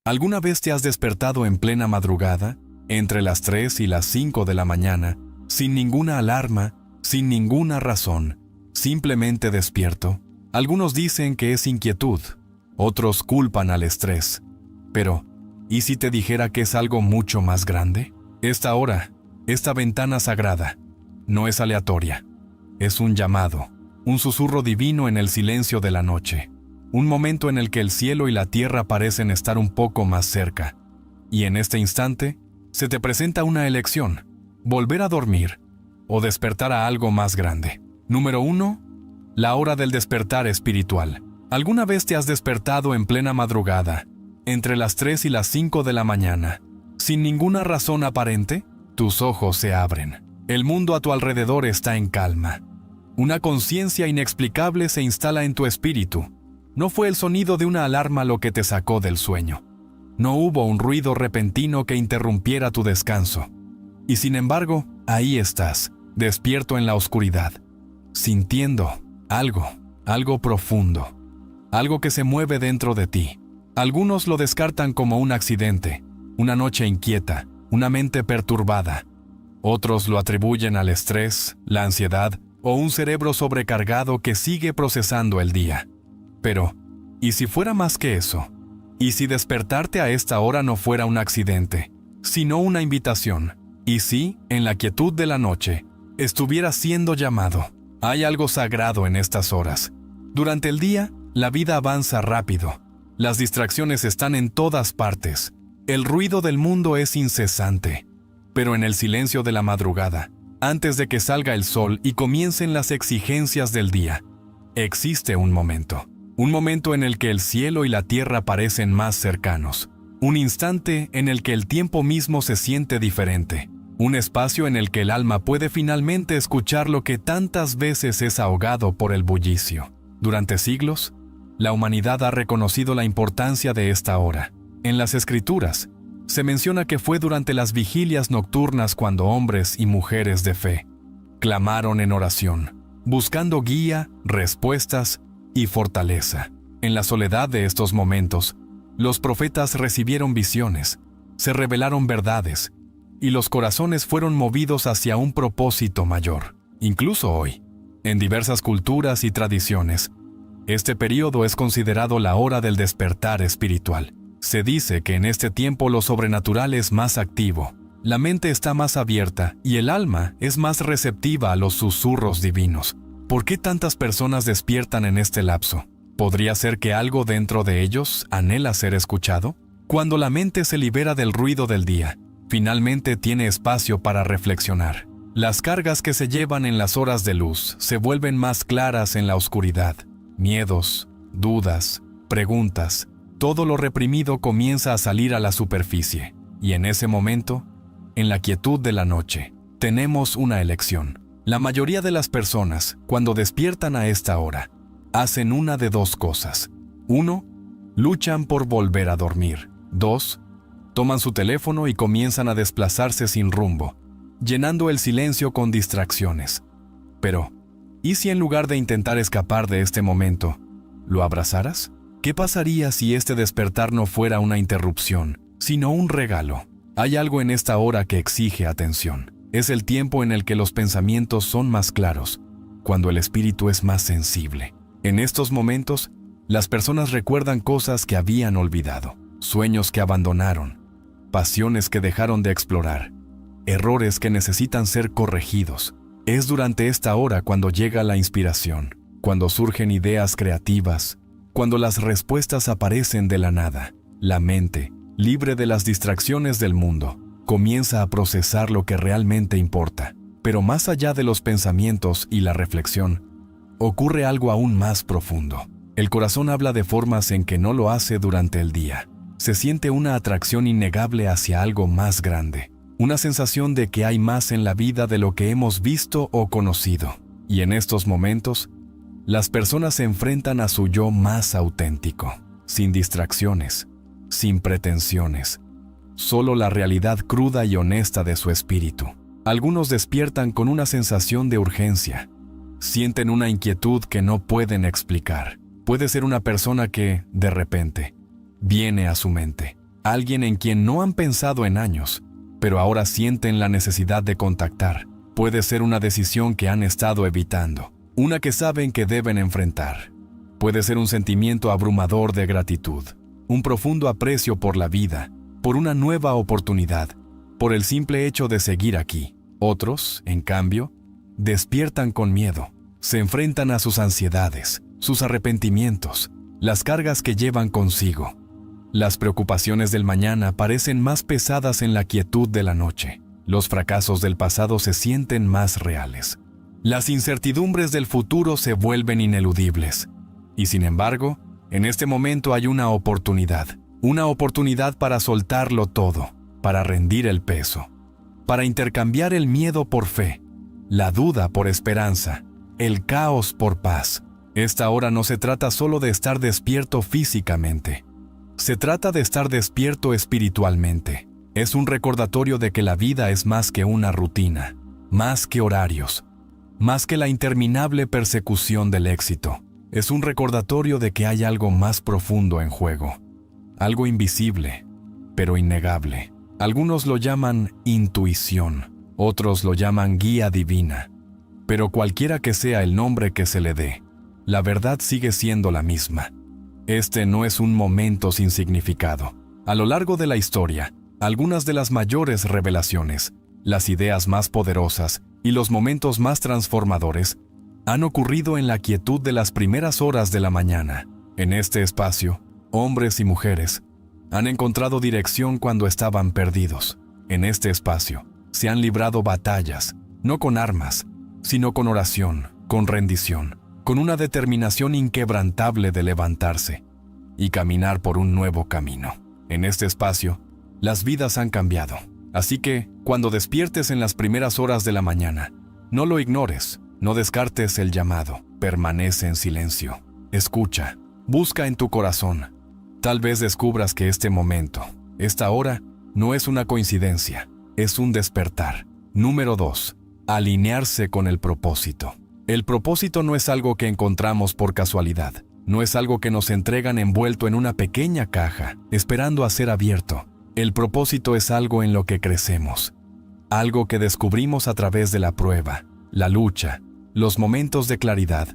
¿Alguna vez te has despertado en plena madrugada, entre las 3 y las 5 de la mañana, sin ninguna alarma, sin ninguna razón, simplemente despierto? Algunos dicen que es inquietud, otros culpan al estrés. Pero, ¿y si te dijera que es algo mucho más grande? Esta hora, esta ventana sagrada, no es aleatoria. Es un llamado, un susurro divino en el silencio de la noche. Un momento en el que el cielo y la tierra parecen estar un poco más cerca. Y en este instante, se te presenta una elección: volver a dormir o despertar a algo más grande. Número 1. La hora del despertar espiritual. ¿Alguna vez te has despertado en plena madrugada, entre las 3 y las 5 de la mañana, sin ninguna razón aparente? Tus ojos se abren. El mundo a tu alrededor está en calma. Una conciencia inexplicable se instala en tu espíritu. No fue el sonido de una alarma lo que te sacó del sueño. No hubo un ruido repentino que interrumpiera tu descanso. Y sin embargo, ahí estás, despierto en la oscuridad, sintiendo algo profundo, algo que se mueve dentro de ti. Algunos lo descartan como un accidente, una noche inquieta, una mente perturbada. Otros lo atribuyen al estrés, la ansiedad o un cerebro sobrecargado que sigue procesando el día. Pero, ¿y si fuera más que eso? ¿Y si despertarte a esta hora no fuera un accidente, sino una invitación? ¿Y si, en la quietud de la noche, estuviera siendo llamado? Hay algo sagrado en estas horas. Durante el día, la vida avanza rápido. Las distracciones están en todas partes. El ruido del mundo es incesante. Pero en el silencio de la madrugada, antes de que salga el sol y comiencen las exigencias del día, existe un momento. Un momento en el que el cielo y la tierra parecen más cercanos. Un instante en el que el tiempo mismo se siente diferente. Un espacio en el que el alma puede finalmente escuchar lo que tantas veces es ahogado por el bullicio. Durante siglos, la humanidad ha reconocido la importancia de esta hora. En las Escrituras, se menciona que fue durante las vigilias nocturnas cuando hombres y mujeres de fe clamaron en oración, buscando guía, respuestas y fortaleza. En la soledad de estos momentos, los profetas recibieron visiones, se revelaron verdades, y los corazones fueron movidos hacia un propósito mayor. Incluso hoy, en diversas culturas y tradiciones, este periodo es considerado la hora del despertar espiritual. Se dice que en este tiempo lo sobrenatural es más activo, la mente está más abierta y el alma es más receptiva a los susurros divinos. ¿Por qué tantas personas despiertan en este lapso? ¿Podría ser que algo dentro de ellos anhela ser escuchado? Cuando la mente se libera del ruido del día, finalmente tiene espacio para reflexionar. Las cargas que se llevan en las horas de luz se vuelven más claras en la oscuridad. Miedos, dudas, preguntas, todo lo reprimido comienza a salir a la superficie. Y en ese momento, en la quietud de la noche, tenemos una elección. La mayoría de las personas, cuando despiertan a esta hora, hacen una de dos cosas. 1. Luchan por volver a dormir. 2. Toman su teléfono y comienzan a desplazarse sin rumbo, llenando el silencio con distracciones. Pero, ¿y si en lugar de intentar escapar de este momento, lo abrazaras? ¿Qué pasaría si este despertar no fuera una interrupción, sino un regalo? Hay algo en esta hora que exige atención. Es el tiempo en el que los pensamientos son más claros, cuando el espíritu es más sensible. En estos momentos, las personas recuerdan cosas que habían olvidado, sueños que abandonaron, pasiones que dejaron de explorar, errores que necesitan ser corregidos. Es durante esta hora cuando llega la inspiración, cuando surgen ideas creativas, cuando las respuestas aparecen de la nada. La mente, libre de las distracciones del mundo, comienza a procesar lo que realmente importa. Pero más allá de los pensamientos y la reflexión, ocurre algo aún más profundo. El corazón habla de formas en que no lo hace durante el día. Se siente una atracción innegable hacia algo más grande, una sensación de que hay más en la vida de lo que hemos visto o conocido. Y en estos momentos, las personas se enfrentan a su yo más auténtico, sin distracciones, sin pretensiones, solo la realidad cruda y honesta de su espíritu. Algunos despiertan con una sensación de urgencia, sienten una inquietud que no pueden explicar. Puede ser una persona que, de repente, viene a su mente. alguien en quien no han pensado en años, pero ahora sienten la necesidad de contactar. Puede ser una decisión que han estado evitando, una que saben que deben enfrentar. Puede ser un sentimiento abrumador de gratitud, un profundo aprecio por la vida, por una nueva oportunidad, por el simple hecho de seguir aquí. Otros, en cambio, despiertan con miedo, se enfrentan a sus ansiedades, sus arrepentimientos, las cargas que llevan consigo. Las preocupaciones del mañana parecen más pesadas en la quietud de la noche. Los fracasos del pasado se sienten más reales. Las incertidumbres del futuro se vuelven ineludibles. Y sin embargo, en este momento hay una oportunidad para soltarlo todo, para rendir el peso, para intercambiar el miedo por fe, la duda por esperanza, el caos por paz. Esta hora no se trata solo de estar despierto físicamente. Se trata de estar despierto espiritualmente. Es un recordatorio de que la vida es más que una rutina, más que horarios, más que la interminable persecución del éxito. Es un recordatorio de que hay algo más profundo en juego, algo invisible, pero innegable. Algunos lo llaman intuición, otros lo llaman guía divina. Pero cualquiera que sea el nombre que se le dé, la verdad sigue siendo la misma. Este no es un momento sin significado. A lo largo de la historia, algunas de las mayores revelaciones, las ideas más poderosas y los momentos más transformadores han ocurrido en la quietud de las primeras horas de la mañana. En este espacio, hombres y mujeres han encontrado dirección cuando estaban perdidos. En este espacio, se han librado batallas, no con armas, sino con oración, con rendición, con una determinación inquebrantable de levantarse y caminar por un nuevo camino. En este espacio, las vidas han cambiado. Así que, cuando despiertes en las primeras horas de la mañana, no lo ignores, no descartes el llamado, permanece en silencio, escucha, busca en tu corazón. Tal vez descubras que este momento, esta hora, no es una coincidencia, es un despertar. Número 2. Alinearse con el propósito. El propósito no es algo que encontramos por casualidad, no es algo que nos entregan envuelto en una pequeña caja, esperando a ser abierto. El propósito es algo en lo que crecemos, algo que descubrimos a través de la prueba, la lucha, los momentos de claridad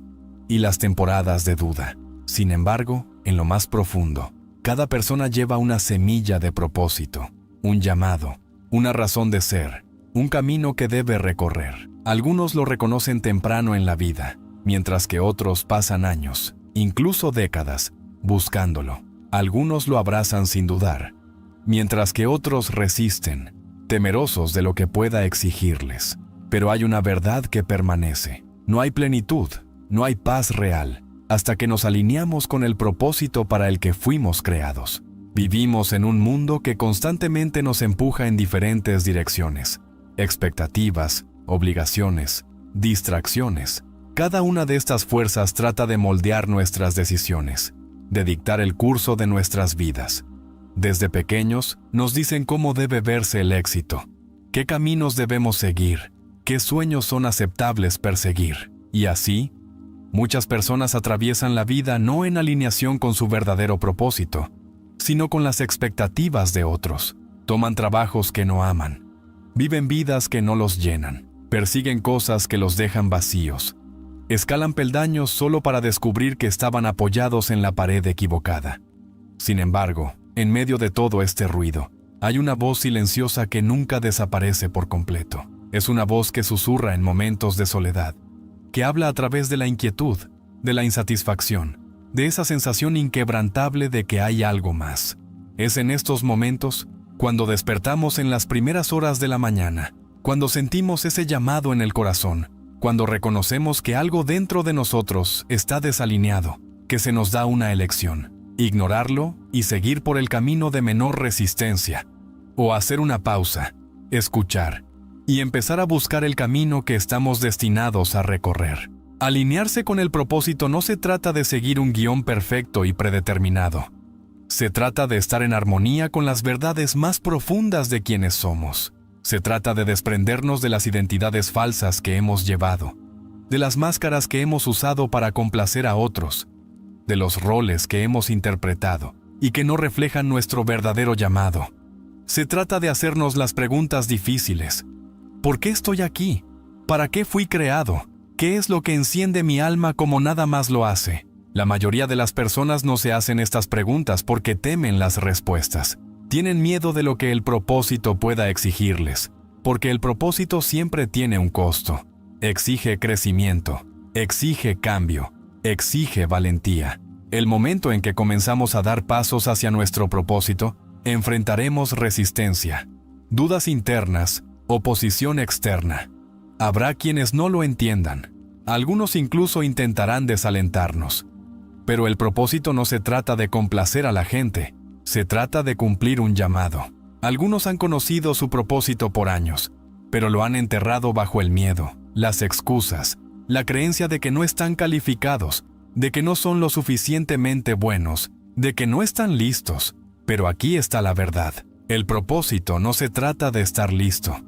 y las temporadas de duda. Sin embargo, en lo más profundo, cada persona lleva una semilla de propósito, un llamado, una razón de ser, un camino que debe recorrer. Algunos lo reconocen temprano en la vida, mientras que otros pasan años, incluso décadas, buscándolo. Algunos lo abrazan sin dudar, mientras que otros resisten, temerosos de lo que pueda exigirles. Pero hay una verdad que permanece. No hay plenitud, no hay paz real, hasta que nos alineamos con el propósito para el que fuimos creados. Vivimos en un mundo que constantemente nos empuja en diferentes direcciones. Expectativas, obligaciones, distracciones. Cada una de estas fuerzas trata de moldear nuestras decisiones, de dictar el curso de nuestras vidas. Desde pequeños nos dicen cómo debe verse el éxito, qué caminos debemos seguir, qué sueños son aceptables perseguir. Y así, muchas personas atraviesan la vida no en alineación con su verdadero propósito, sino con las expectativas de otros. Toman trabajos que no aman, viven vidas que no los llenan, persiguen cosas que los dejan vacíos, escalan peldaños solo para descubrir que estaban apoyados en la pared equivocada. Sin embargo, en medio de todo este ruido, hay una voz silenciosa que nunca desaparece por completo. Es una voz que susurra en momentos de soledad, que habla a través de la inquietud, de la insatisfacción, de esa sensación inquebrantable de que hay algo más. Es en estos momentos, cuando despertamos en las primeras horas de la mañana, cuando sentimos ese llamado en el corazón, cuando reconocemos que algo dentro de nosotros está desalineado, que se nos da una elección: ignorarlo y seguir por el camino de menor resistencia, o hacer una pausa, escuchar y empezar a buscar el camino que estamos destinados a recorrer. Alinearse con el propósito no se trata de seguir un guión perfecto y predeterminado. Se trata de estar en armonía con las verdades más profundas de quienes somos. Se trata de desprendernos de las identidades falsas que hemos llevado, de las máscaras que hemos usado para complacer a otros, de los roles que hemos interpretado y que no reflejan nuestro verdadero llamado. Se trata de hacernos las preguntas difíciles. ¿Por qué estoy aquí? ¿Para qué fui creado? ¿Qué es lo que enciende mi alma como nada más lo hace? La mayoría de las personas no se hacen estas preguntas porque temen las respuestas. Tienen miedo de lo que el propósito pueda exigirles, porque el propósito siempre tiene un costo. Exige crecimiento, exige cambio, exige valentía. El momento en que comenzamos a dar pasos hacia nuestro propósito, enfrentaremos resistencia, dudas internas, oposición externa. Habrá quienes no lo entiendan. Algunos incluso intentarán desalentarnos. Pero el propósito no se trata de complacer a la gente, se trata de cumplir un llamado. Algunos han conocido su propósito por años, pero lo han enterrado bajo el miedo, las excusas, la creencia de que no están calificados, de que no son lo suficientemente buenos, de que no están listos. Pero aquí está la verdad. El propósito no se trata de estar listo.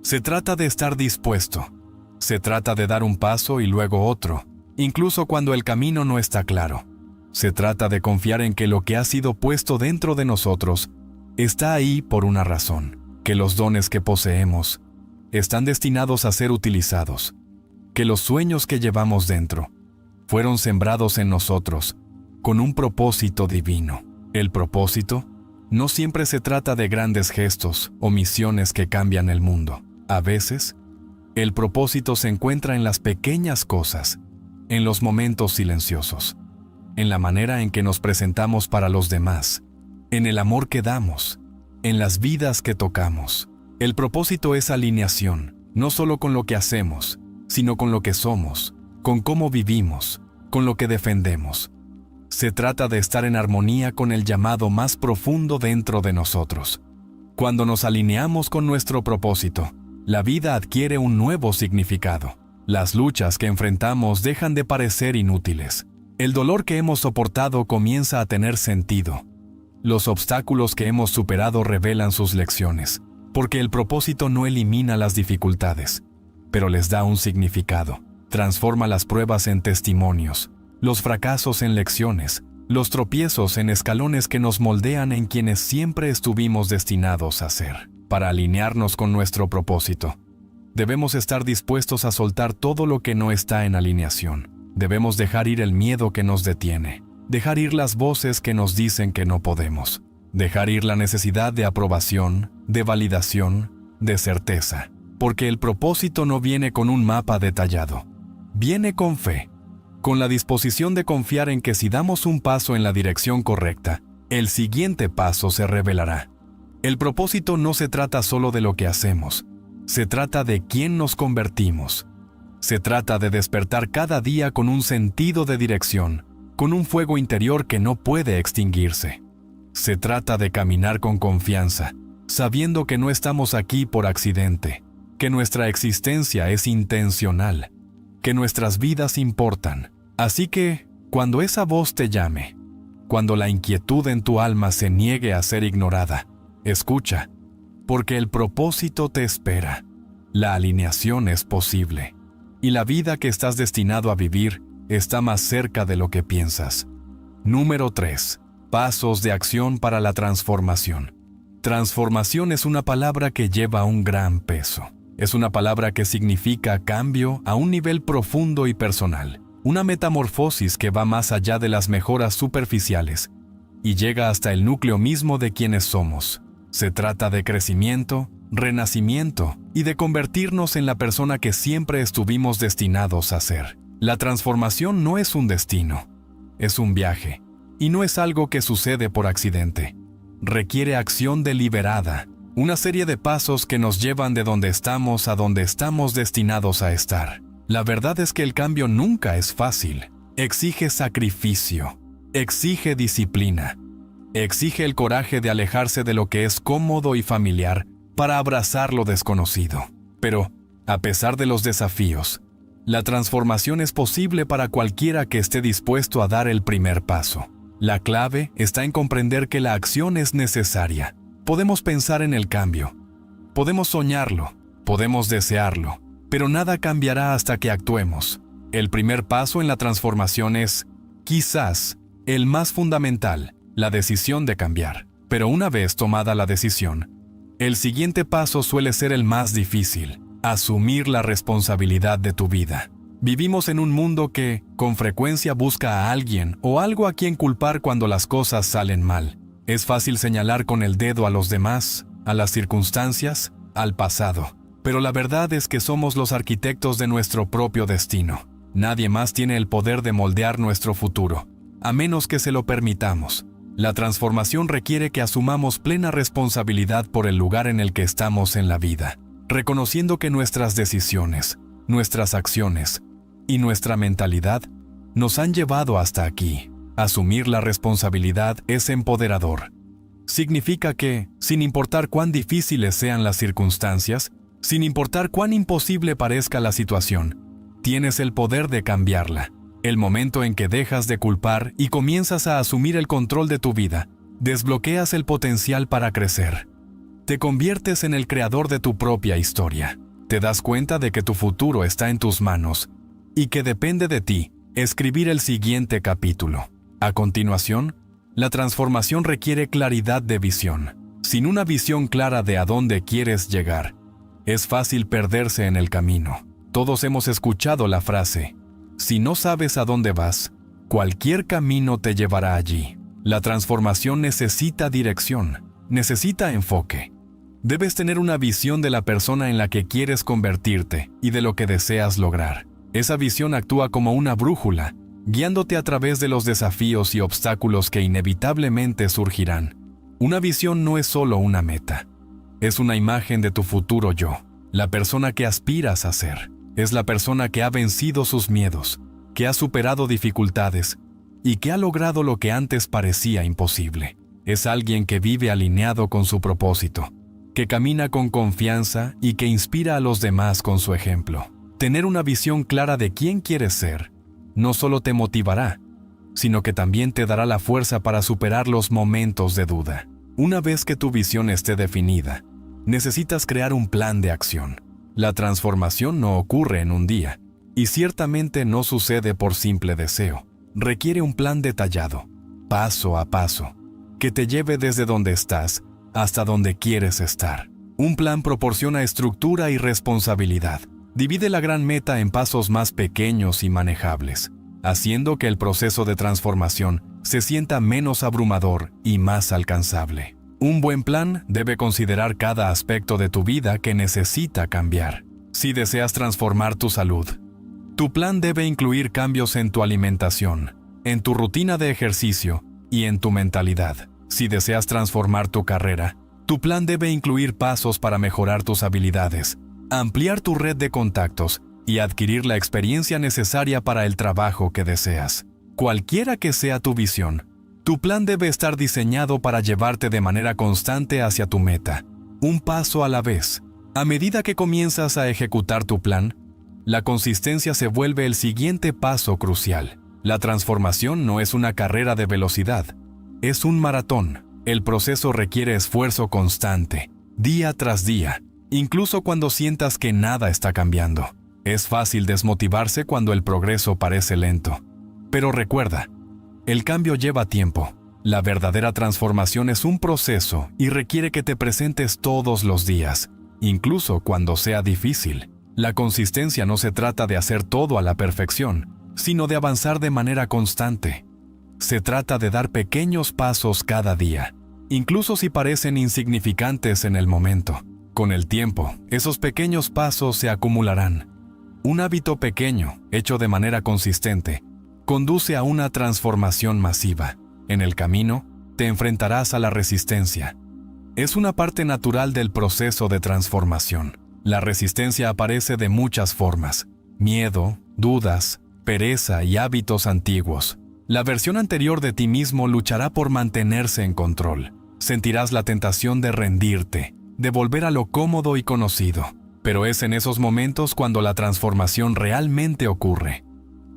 Se trata de estar dispuesto. Se trata de dar un paso y luego otro, incluso cuando el camino no está claro. Se trata de confiar en que lo que ha sido puesto dentro de nosotros está ahí por una razón, que los dones que poseemos están destinados a ser utilizados, que los sueños que llevamos dentro fueron sembrados en nosotros con un propósito divino. El propósito no siempre se trata de grandes gestos o misiones que cambian el mundo. A veces, el propósito se encuentra en las pequeñas cosas, en los momentos silenciosos, en la manera en que nos presentamos para los demás, en el amor que damos, en las vidas que tocamos. El propósito es alineación, no solo con lo que hacemos, sino con lo que somos, con cómo vivimos, con lo que defendemos. Se trata de estar en armonía con el llamado más profundo dentro de nosotros. Cuando nos alineamos con nuestro propósito, la vida adquiere un nuevo significado. Las luchas que enfrentamos dejan de parecer inútiles. El dolor que hemos soportado comienza a tener sentido. Los obstáculos que hemos superado revelan sus lecciones, porque el propósito no elimina las dificultades, pero les da un significado. Transforma las pruebas en testimonios, los fracasos en lecciones, los tropiezos en escalones que nos moldean en quienes siempre estuvimos destinados a ser. Para alinearnos con nuestro propósito, debemos estar dispuestos a soltar todo lo que no está en alineación. Debemos dejar ir el miedo que nos detiene, dejar ir las voces que nos dicen que no podemos, dejar ir la necesidad de aprobación, de validación, de certeza, porque el propósito no viene con un mapa detallado, viene con fe, con la disposición de confiar en que si damos un paso en la dirección correcta, el siguiente paso se revelará. El propósito no se trata solo de lo que hacemos, se trata de quién nos convertimos. Se trata de despertar cada día con un sentido de dirección, con un fuego interior que no puede extinguirse. Se trata de caminar con confianza, sabiendo que no estamos aquí por accidente, que nuestra existencia es intencional, que nuestras vidas importan. Así que, cuando esa voz te llame, cuando la inquietud en tu alma se niegue a ser ignorada, escucha, porque el propósito te espera. La alineación es posible, y la vida que estás destinado a vivir está más cerca de lo que piensas. Número 3. Pasos de acción para la transformación. Transformación es una palabra que lleva un gran peso. Es una palabra que significa cambio a un nivel profundo y personal. Una metamorfosis que va más allá de las mejoras superficiales y llega hasta el núcleo mismo de quienes somos. Se trata de crecimiento, renacimiento y de convertirnos en la persona que siempre estuvimos destinados a ser. La transformación no es un destino, es un viaje, y no es algo que sucede por accidente. Requiere acción deliberada, una serie de pasos que nos llevan de donde estamos a donde estamos destinados a estar. La verdad es que el cambio nunca es fácil. Exige sacrificio, exige disciplina, exige el coraje de alejarse de lo que es cómodo y familiar para abrazar lo desconocido. Pero, a pesar de los desafíos, la transformación es posible para cualquiera que esté dispuesto a dar el primer paso. La clave está en comprender que la acción es necesaria. Podemos pensar en el cambio, podemos soñarlo, podemos desearlo, pero nada cambiará hasta que actuemos. El primer paso en la transformación es, quizás, el más fundamental, la decisión de cambiar. Pero una vez tomada la decisión, el siguiente paso suele ser el más difícil: asumir la responsabilidad de tu vida. Vivimos en un mundo que, con frecuencia, busca a alguien o algo a quien culpar cuando las cosas salen mal. Es fácil señalar con el dedo a los demás, a las circunstancias, al pasado. Pero la verdad es que somos los arquitectos de nuestro propio destino. Nadie más tiene el poder de moldear nuestro futuro, a menos que se lo permitamos. La transformación requiere que asumamos plena responsabilidad por el lugar en el que estamos en la vida, reconociendo que nuestras decisiones, nuestras acciones y nuestra mentalidad nos han llevado hasta aquí. Asumir la responsabilidad es empoderador. Significa que, sin importar cuán difíciles sean las circunstancias, sin importar cuán imposible parezca la situación, tienes el poder de cambiarla. El momento en que dejas de culpar y comienzas a asumir el control de tu vida, desbloqueas el potencial para crecer. Te conviertes en el creador de tu propia historia. Te das cuenta de que tu futuro está en tus manos y que depende de ti escribir el siguiente capítulo. A continuación, la transformación requiere claridad de visión. Sin una visión clara de a dónde quieres llegar, es fácil perderse en el camino. Todos hemos escuchado la frase: si no sabes a dónde vas, cualquier camino te llevará allí. La transformación necesita dirección, necesita enfoque. Debes tener una visión de la persona en la que quieres convertirte y de lo que deseas lograr. Esa visión actúa como una brújula, guiándote a través de los desafíos y obstáculos que inevitablemente surgirán. Una visión no es solo una meta, es una imagen de tu futuro yo, la persona que aspiras a ser. Es la persona que ha vencido sus miedos, que ha superado dificultades y que ha logrado lo que antes parecía imposible. Es alguien que vive alineado con su propósito, que camina con confianza y que inspira a los demás con su ejemplo. Tener una visión clara de quién quieres ser no solo te motivará, sino que también te dará la fuerza para superar los momentos de duda. Una vez que tu visión esté definida, necesitas crear un plan de acción. La transformación no ocurre en un día, y ciertamente no sucede por simple deseo. Requiere un plan detallado, paso a paso, que te lleve desde donde estás hasta donde quieres estar. Un plan proporciona estructura y responsabilidad. Divide la gran meta en pasos más pequeños y manejables, haciendo que el proceso de transformación se sienta menos abrumador y más alcanzable. Un buen plan debe considerar cada aspecto de tu vida que necesita cambiar. Si deseas transformar tu salud, tu plan debe incluir cambios en tu alimentación, en tu rutina de ejercicio y en tu mentalidad. Si deseas transformar tu carrera, tu plan debe incluir pasos para mejorar tus habilidades, ampliar tu red de contactos y adquirir la experiencia necesaria para el trabajo que deseas. Cualquiera que sea tu visión, tu plan debe estar diseñado para llevarte de manera constante hacia tu meta, un paso a la vez. A medida que comienzas a ejecutar tu plan, la consistencia se vuelve el siguiente paso crucial. La transformación no es una carrera de velocidad, es un maratón. El proceso requiere esfuerzo constante, día tras día, incluso cuando sientas que nada está cambiando. Es fácil desmotivarse cuando el progreso parece lento. Pero recuerda, el cambio lleva tiempo. La verdadera transformación es un proceso y requiere que te presentes todos los días, incluso cuando sea difícil. La consistencia no se trata de hacer todo a la perfección, sino de avanzar de manera constante. Se trata de dar pequeños pasos cada día, incluso si parecen insignificantes en el momento. Con el tiempo, esos pequeños pasos se acumularán. Un hábito pequeño, hecho de manera consistente, conduce a una transformación masiva. En el camino, te enfrentarás a la resistencia. Es una parte natural del proceso de transformación. La resistencia aparece de muchas formas: miedo, dudas, pereza y hábitos antiguos. La versión anterior de ti mismo luchará por mantenerse en control. Sentirás la tentación de rendirte, de volver a lo cómodo y conocido. Pero es en esos momentos cuando la transformación realmente ocurre.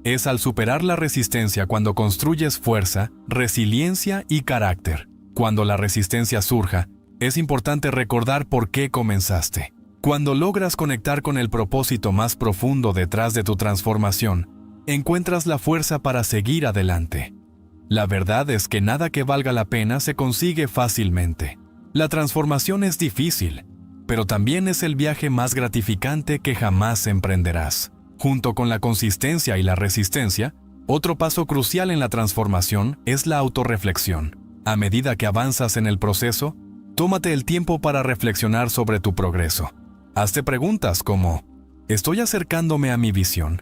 Es al superar la resistencia cuando construyes fuerza, resiliencia y carácter. Cuando la resistencia surja, es importante recordar por qué comenzaste. Cuando logras conectar con el propósito más profundo detrás de tu transformación, encuentras la fuerza para seguir adelante. La verdad es que nada que valga la pena se consigue fácilmente. La transformación es difícil, pero también es el viaje más gratificante que jamás emprenderás. Junto con la consistencia y la resistencia, otro paso crucial en la transformación es la autorreflexión. A medida que avanzas en el proceso, tómate el tiempo para reflexionar sobre tu progreso. Hazte preguntas como: ¿estoy acercándome a mi visión?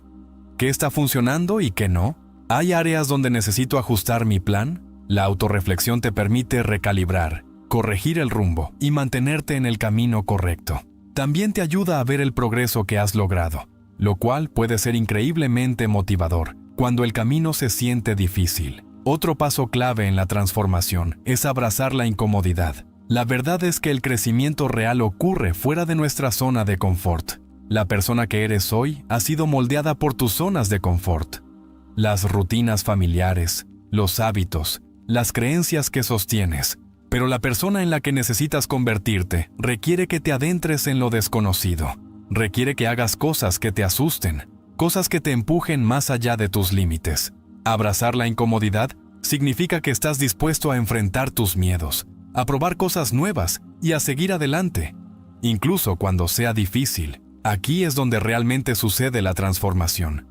¿Qué está funcionando y qué no? ¿Hay áreas donde necesito ajustar mi plan? La autorreflexión te permite recalibrar, corregir el rumbo y mantenerte en el camino correcto. También te ayuda a ver el progreso que has logrado, lo cual puede ser increíblemente motivador cuando el camino se siente difícil. Otro paso clave en la transformación es abrazar la incomodidad. La verdad es que el crecimiento real ocurre fuera de nuestra zona de confort. La persona que eres hoy ha sido moldeada por tus zonas de confort. Las rutinas familiares, los hábitos, las creencias que sostienes. Pero la persona en la que necesitas convertirte requiere que te adentres en lo desconocido. Requiere que hagas cosas que te asusten, cosas que te empujen más allá de tus límites. Abrazar la incomodidad significa que estás dispuesto a enfrentar tus miedos, a probar cosas nuevas y a seguir adelante, incluso cuando sea difícil. Aquí es donde realmente sucede la transformación.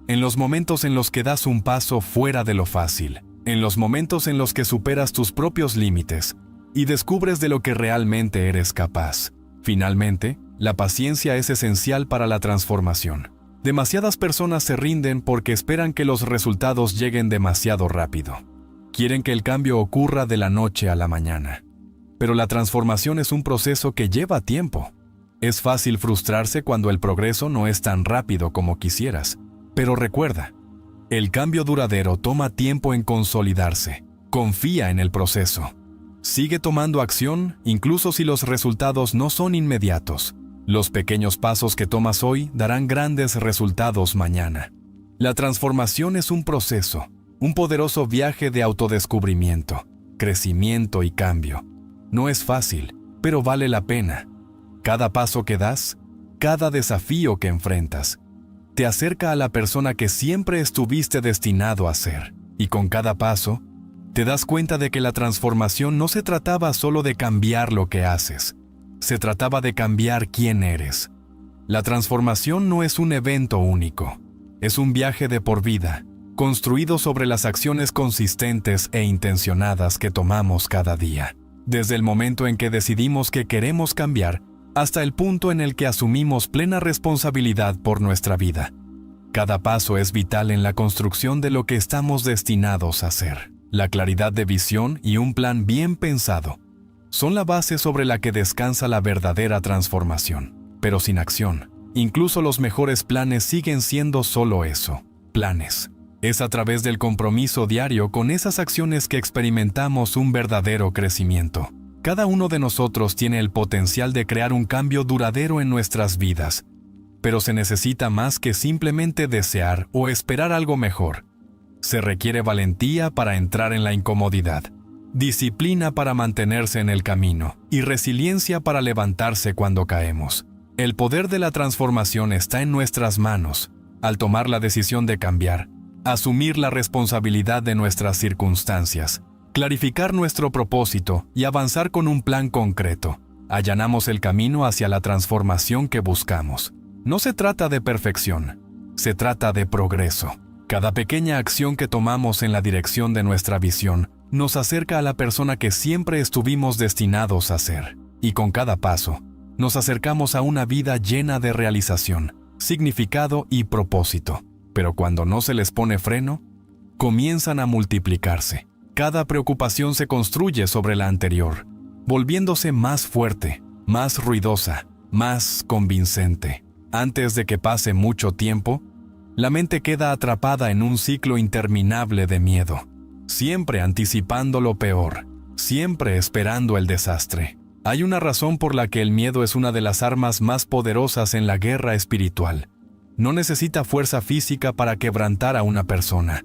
En los momentos en los que das un paso fuera de lo fácil, en los momentos en los que superas tus propios límites y descubres de lo que realmente eres capaz. Finalmente, la paciencia es esencial para la transformación. Demasiadas personas se rinden porque esperan que los resultados lleguen demasiado rápido. Quieren que el cambio ocurra de la noche a la mañana. Pero la transformación es un proceso que lleva tiempo. Es fácil frustrarse cuando el progreso no es tan rápido como quisieras. Pero recuerda, el cambio duradero toma tiempo en consolidarse. Confía en el proceso. Sigue tomando acción, incluso si los resultados no son inmediatos. Los pequeños pasos que tomas hoy darán grandes resultados mañana. La transformación es un proceso, un poderoso viaje de autodescubrimiento, crecimiento y cambio. No es fácil, pero vale la pena. Cada paso que das, cada desafío que enfrentas, te acerca a la persona que siempre estuviste destinado a ser. Y con cada paso, te das cuenta de que la transformación no se trataba solo de cambiar lo que haces. Se trataba de cambiar quién eres. La transformación no es un evento único. Es un viaje de por vida, construido sobre las acciones consistentes e intencionadas que tomamos cada día. Desde el momento en que decidimos que queremos cambiar, hasta el punto en el que asumimos plena responsabilidad por nuestra vida. Cada paso es vital en la construcción de lo que estamos destinados a ser. La claridad de visión y un plan bien pensado son la base sobre la que descansa la verdadera transformación. Pero sin acción, incluso los mejores planes siguen siendo solo eso, planes. Es a través del compromiso diario con esas acciones que experimentamos un verdadero crecimiento. Cada uno de nosotros tiene el potencial de crear un cambio duradero en nuestras vidas, pero se necesita más que simplemente desear o esperar algo mejor. Se requiere valentía para entrar en la incomodidad, disciplina para mantenerse en el camino y resiliencia para levantarse cuando caemos. El poder de la transformación está en nuestras manos, al tomar la decisión de cambiar, asumir la responsabilidad de nuestras circunstancias, clarificar nuestro propósito y avanzar con un plan concreto. Allanamos el camino hacia la transformación que buscamos. No se trata de perfección, se trata de progreso. Cada pequeña acción que tomamos en la dirección de nuestra visión nos acerca a la persona que siempre estuvimos destinados a ser. Y con cada paso, nos acercamos a una vida llena de realización, significado y propósito. Pero cuando no se les pone freno, comienzan a multiplicarse. Cada preocupación se construye sobre la anterior, volviéndose más fuerte, más ruidosa, más convincente. Antes de que pase mucho tiempo, la mente queda atrapada en un ciclo interminable de miedo, siempre anticipando lo peor, siempre esperando el desastre. Hay una razón por la que el miedo es una de las armas más poderosas en la guerra espiritual. No necesita fuerza física para quebrantar a una persona.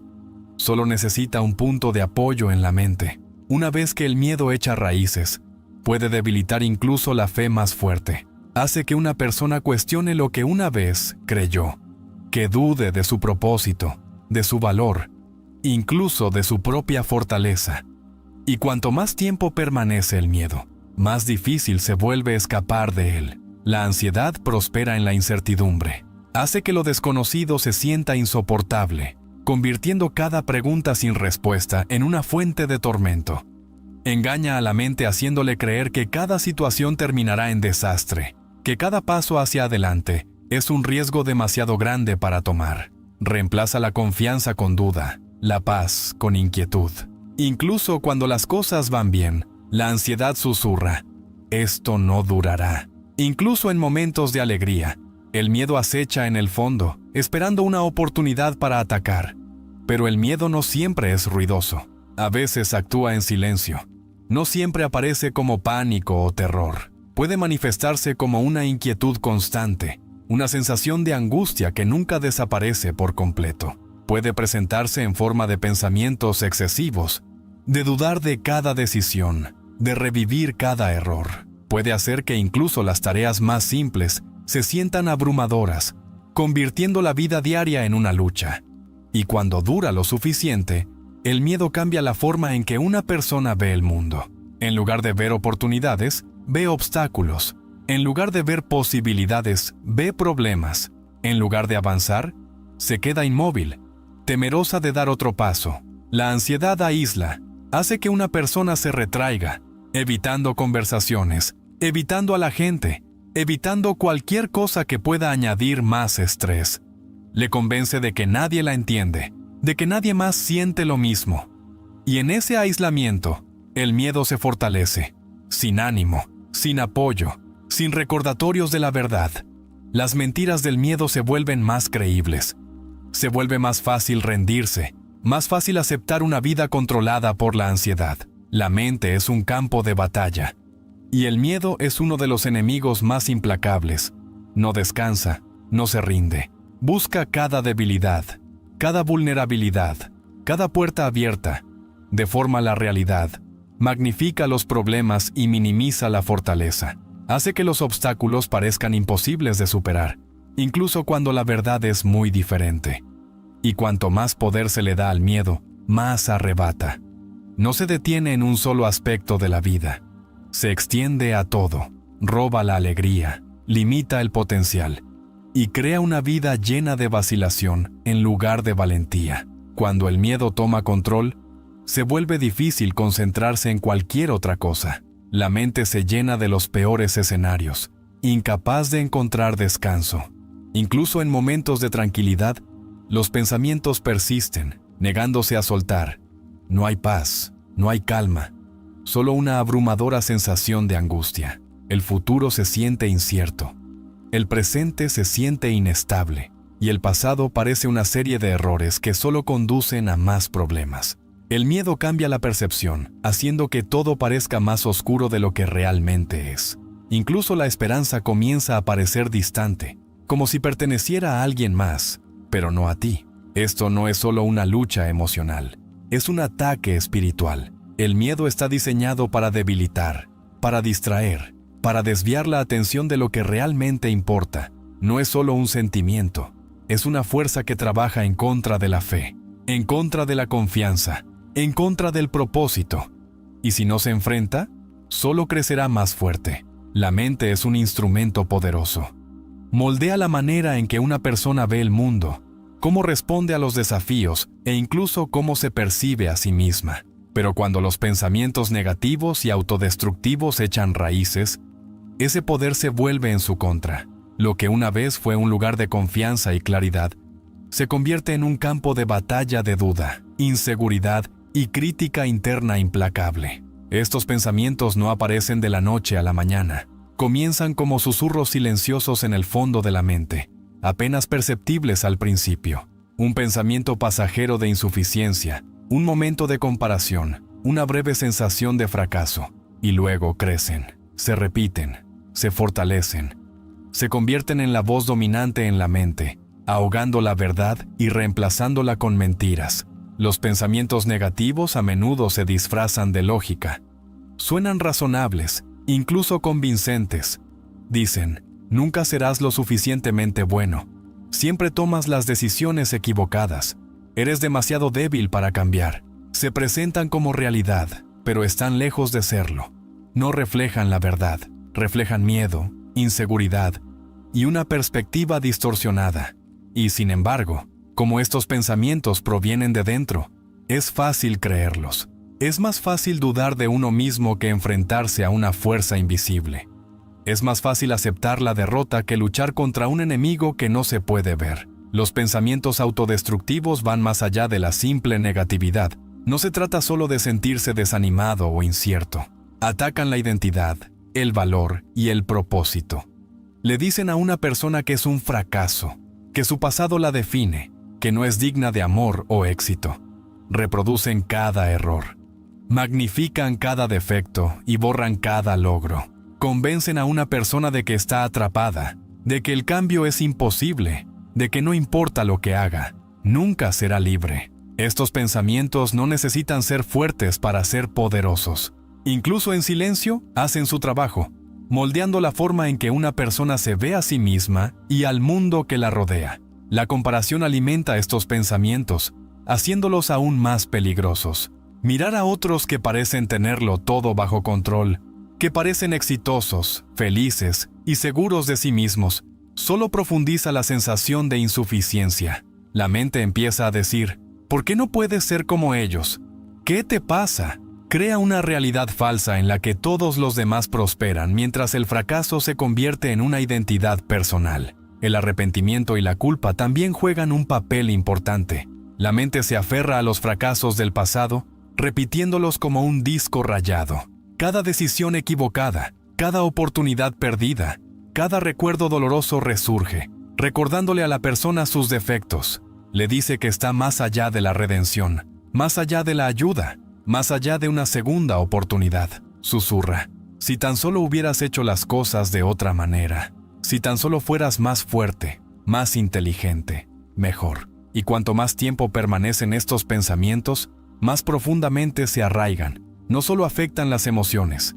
Solo necesita un punto de apoyo en la mente. Una vez que el miedo echa raíces, puede debilitar incluso la fe más fuerte. Hace que una persona cuestione lo que una vez creyó, que dude de su propósito, de su valor, incluso de su propia fortaleza. Y cuanto más tiempo permanece el miedo, más difícil se vuelve escapar de él. La ansiedad prospera en la incertidumbre. Hace que lo desconocido se sienta insoportable, convirtiendo cada pregunta sin respuesta en una fuente de tormento. Engaña a la mente haciéndole creer que cada situación terminará en desastre, que cada paso hacia adelante es un riesgo demasiado grande para tomar. Reemplaza la confianza con duda, la paz con inquietud. Incluso cuando las cosas van bien, la ansiedad susurra: esto no durará. Incluso en momentos de alegría, el miedo acecha en el fondo, esperando una oportunidad para atacar. Pero el miedo no siempre es ruidoso. A veces actúa en silencio. No siempre aparece como pánico o terror. Puede manifestarse como una inquietud constante, una sensación de angustia que nunca desaparece por completo. Puede presentarse en forma de pensamientos excesivos, de dudar de cada decisión, de revivir cada error. Puede hacer que incluso las tareas más simples se sientan abrumadoras, convirtiendo la vida diaria en una lucha. Y cuando dura lo suficiente, el miedo cambia la forma en que una persona ve el mundo. En lugar de ver oportunidades, ve obstáculos. En lugar de ver posibilidades, ve problemas. En lugar de avanzar, se queda inmóvil, temerosa de dar otro paso. La ansiedad aísla, hace que una persona se retraiga, evitando conversaciones, evitando a la gente, evitando cualquier cosa que pueda añadir más estrés. Le convence de que nadie la entiende, de que nadie más siente lo mismo. Y en ese aislamiento, el miedo se fortalece, sin ánimo, sin apoyo, sin recordatorios de la verdad. Las mentiras del miedo se vuelven más creíbles. Se vuelve más fácil rendirse, más fácil aceptar una vida controlada por la ansiedad. La mente es un campo de batalla. Y el miedo es uno de los enemigos más implacables. No descansa, no se rinde. Busca cada debilidad, cada vulnerabilidad, cada puerta abierta. Deforma la realidad, magnifica los problemas y minimiza la fortaleza. Hace que los obstáculos parezcan imposibles de superar, incluso cuando la verdad es muy diferente. Y cuanto más poder se le da al miedo, más arrebata. No se detiene en un solo aspecto de la vida. Se extiende a todo, roba la alegría, limita el potencial y crea una vida llena de vacilación en lugar de valentía. Cuando el miedo toma control, se vuelve difícil concentrarse en cualquier otra cosa. La mente se llena de los peores escenarios, incapaz de encontrar descanso. Incluso en momentos de tranquilidad, los pensamientos persisten, negándose a soltar. No hay paz, no hay calma, solo una abrumadora sensación de angustia. El futuro se siente incierto. El presente se siente inestable y el pasado parece una serie de errores que solo conducen a más problemas. El miedo cambia la percepción, haciendo que todo parezca más oscuro de lo que realmente es. Incluso la esperanza comienza a parecer distante, como si perteneciera a alguien más, pero no a ti. Esto no es solo una lucha emocional, es un ataque espiritual. El miedo está diseñado para debilitar, para distraer, para desviar la atención de lo que realmente importa. No es solo un sentimiento, es una fuerza que trabaja en contra de la fe, en contra de la confianza, en contra del propósito. Y si no se enfrenta, solo crecerá más fuerte. La mente es un instrumento poderoso. Moldea la manera en que una persona ve el mundo, cómo responde a los desafíos e incluso cómo se percibe a sí misma. Pero cuando los pensamientos negativos y autodestructivos echan raíces, ese poder se vuelve en su contra. Lo que una vez fue un lugar de confianza y claridad, se convierte en un campo de batalla de duda, inseguridad y crítica interna implacable. Estos pensamientos no aparecen de la noche a la mañana. Comienzan como susurros silenciosos en el fondo de la mente, apenas perceptibles al principio. Un pensamiento pasajero de insuficiencia, un momento de comparación, una breve sensación de fracaso, y luego crecen, se repiten, se fortalecen, se convierten en la voz dominante en la mente, ahogando la verdad y reemplazándola con mentiras. Los pensamientos negativos a menudo se disfrazan de lógica. Suenan razonables, incluso convincentes. Dicen: nunca serás lo suficientemente bueno, siempre tomas las decisiones equivocadas, Eres demasiado débil para cambiar. Se presentan como realidad, pero están lejos de serlo. No reflejan la verdad, reflejan miedo, inseguridad y una perspectiva distorsionada. Y sin embargo, como estos pensamientos provienen de dentro, es fácil creerlos. Es más fácil dudar de uno mismo que enfrentarse a una fuerza invisible. Es más fácil aceptar la derrota que luchar contra un enemigo que no se puede ver. Los pensamientos autodestructivos van más allá de la simple negatividad. No se trata solo de sentirse desanimado o incierto. Atacan la identidad, el valor y el propósito. Le dicen a una persona que es un fracaso, que su pasado la define, que no es digna de amor o éxito. Reproducen cada error. Magnifican cada defecto y borran cada logro. Convencen a una persona de que está atrapada, de que el cambio es imposible, de que no importa lo que haga, nunca será libre. Estos pensamientos no necesitan ser fuertes para ser poderosos. Incluso en silencio, hacen su trabajo, moldeando la forma en que una persona se ve a sí misma y al mundo que la rodea. La comparación alimenta estos pensamientos, haciéndolos aún más peligrosos. Mirar a otros que parecen tenerlo todo bajo control, que parecen exitosos, felices y seguros de sí mismos, solo profundiza la sensación de insuficiencia. La mente empieza a decir, ¿por qué no puedes ser como ellos? ¿Qué te pasa? Crea una realidad falsa en la que todos los demás prosperan mientras el fracaso se convierte en una identidad personal. El arrepentimiento y la culpa también juegan un papel importante. La mente se aferra a los fracasos del pasado, repitiéndolos como un disco rayado. Cada decisión equivocada, cada oportunidad perdida, cada recuerdo doloroso resurge, recordándole a la persona sus defectos. Le dice que está más allá de la redención, más allá de la ayuda, más allá de una segunda oportunidad. Susurra, si tan solo hubieras hecho las cosas de otra manera, si tan solo fueras más fuerte, más inteligente, mejor. Y cuanto más tiempo permanecen estos pensamientos, más profundamente se arraigan. No solo afectan las emociones,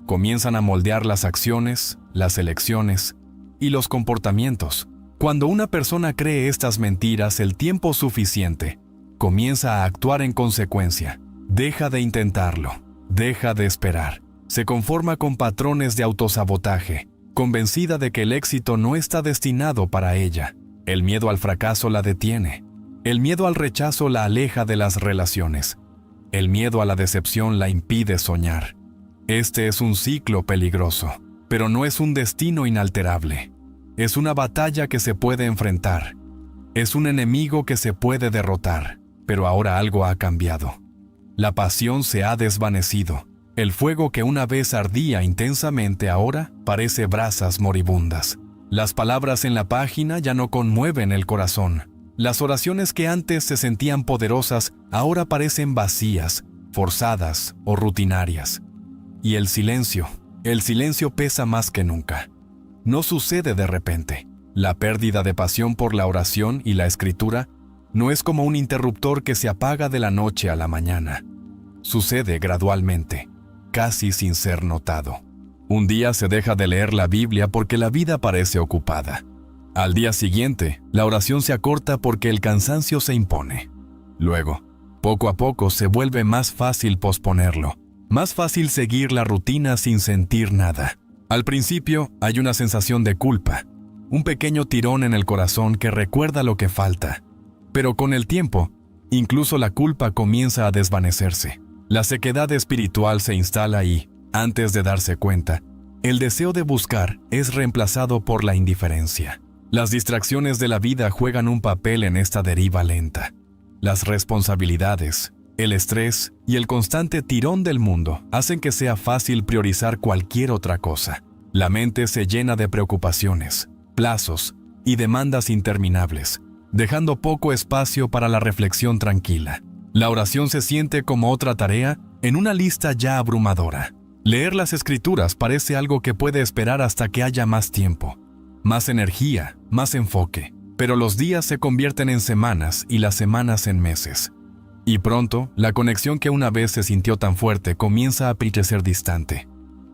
comienzan a moldear las acciones, las elecciones y los comportamientos. Cuando una persona cree estas mentiras el tiempo suficiente, comienza a actuar en consecuencia. Deja de intentarlo, deja de esperar. Se conforma con patrones de autosabotaje, convencida de que el éxito no está destinado para ella. El miedo al fracaso la detiene. El miedo al rechazo la aleja de las relaciones. El miedo a la decepción la impide soñar. Este es un ciclo peligroso, pero no es un destino inalterable. Es una batalla que se puede enfrentar. Es un enemigo que se puede derrotar, pero ahora algo ha cambiado. La pasión se ha desvanecido. El fuego que una vez ardía intensamente ahora parece brasas moribundas. Las palabras en la página ya no conmueven el corazón. Las oraciones que antes se sentían poderosas ahora parecen vacías, forzadas o rutinarias. Y el silencio pesa más que nunca. No sucede de repente. La pérdida de pasión por la oración y la escritura no es como un interruptor que se apaga de la noche a la mañana. Sucede gradualmente, casi sin ser notado. Un día se deja de leer la Biblia porque la vida parece ocupada. Al día siguiente, la oración se acorta porque el cansancio se impone. Luego, poco a poco se vuelve más fácil posponerlo, más fácil seguir la rutina sin sentir nada. Al principio hay una sensación de culpa, un pequeño tirón en el corazón que recuerda lo que falta. Pero con el tiempo, incluso la culpa comienza a desvanecerse. La sequedad espiritual se instala y, antes de darse cuenta, el deseo de buscar es reemplazado por la indiferencia. Las distracciones de la vida juegan un papel en esta deriva lenta. Las responsabilidades, el estrés y el constante tirón del mundo hacen que sea fácil priorizar cualquier otra cosa. La mente se llena de preocupaciones, plazos y demandas interminables, dejando poco espacio para la reflexión tranquila. La oración se siente como otra tarea en una lista ya abrumadora. Leer las escrituras parece algo que puede esperar hasta que haya más tiempo, más energía, más enfoque. Pero los días se convierten en semanas y las semanas en meses. Y pronto, la conexión que una vez se sintió tan fuerte comienza a parecer distante.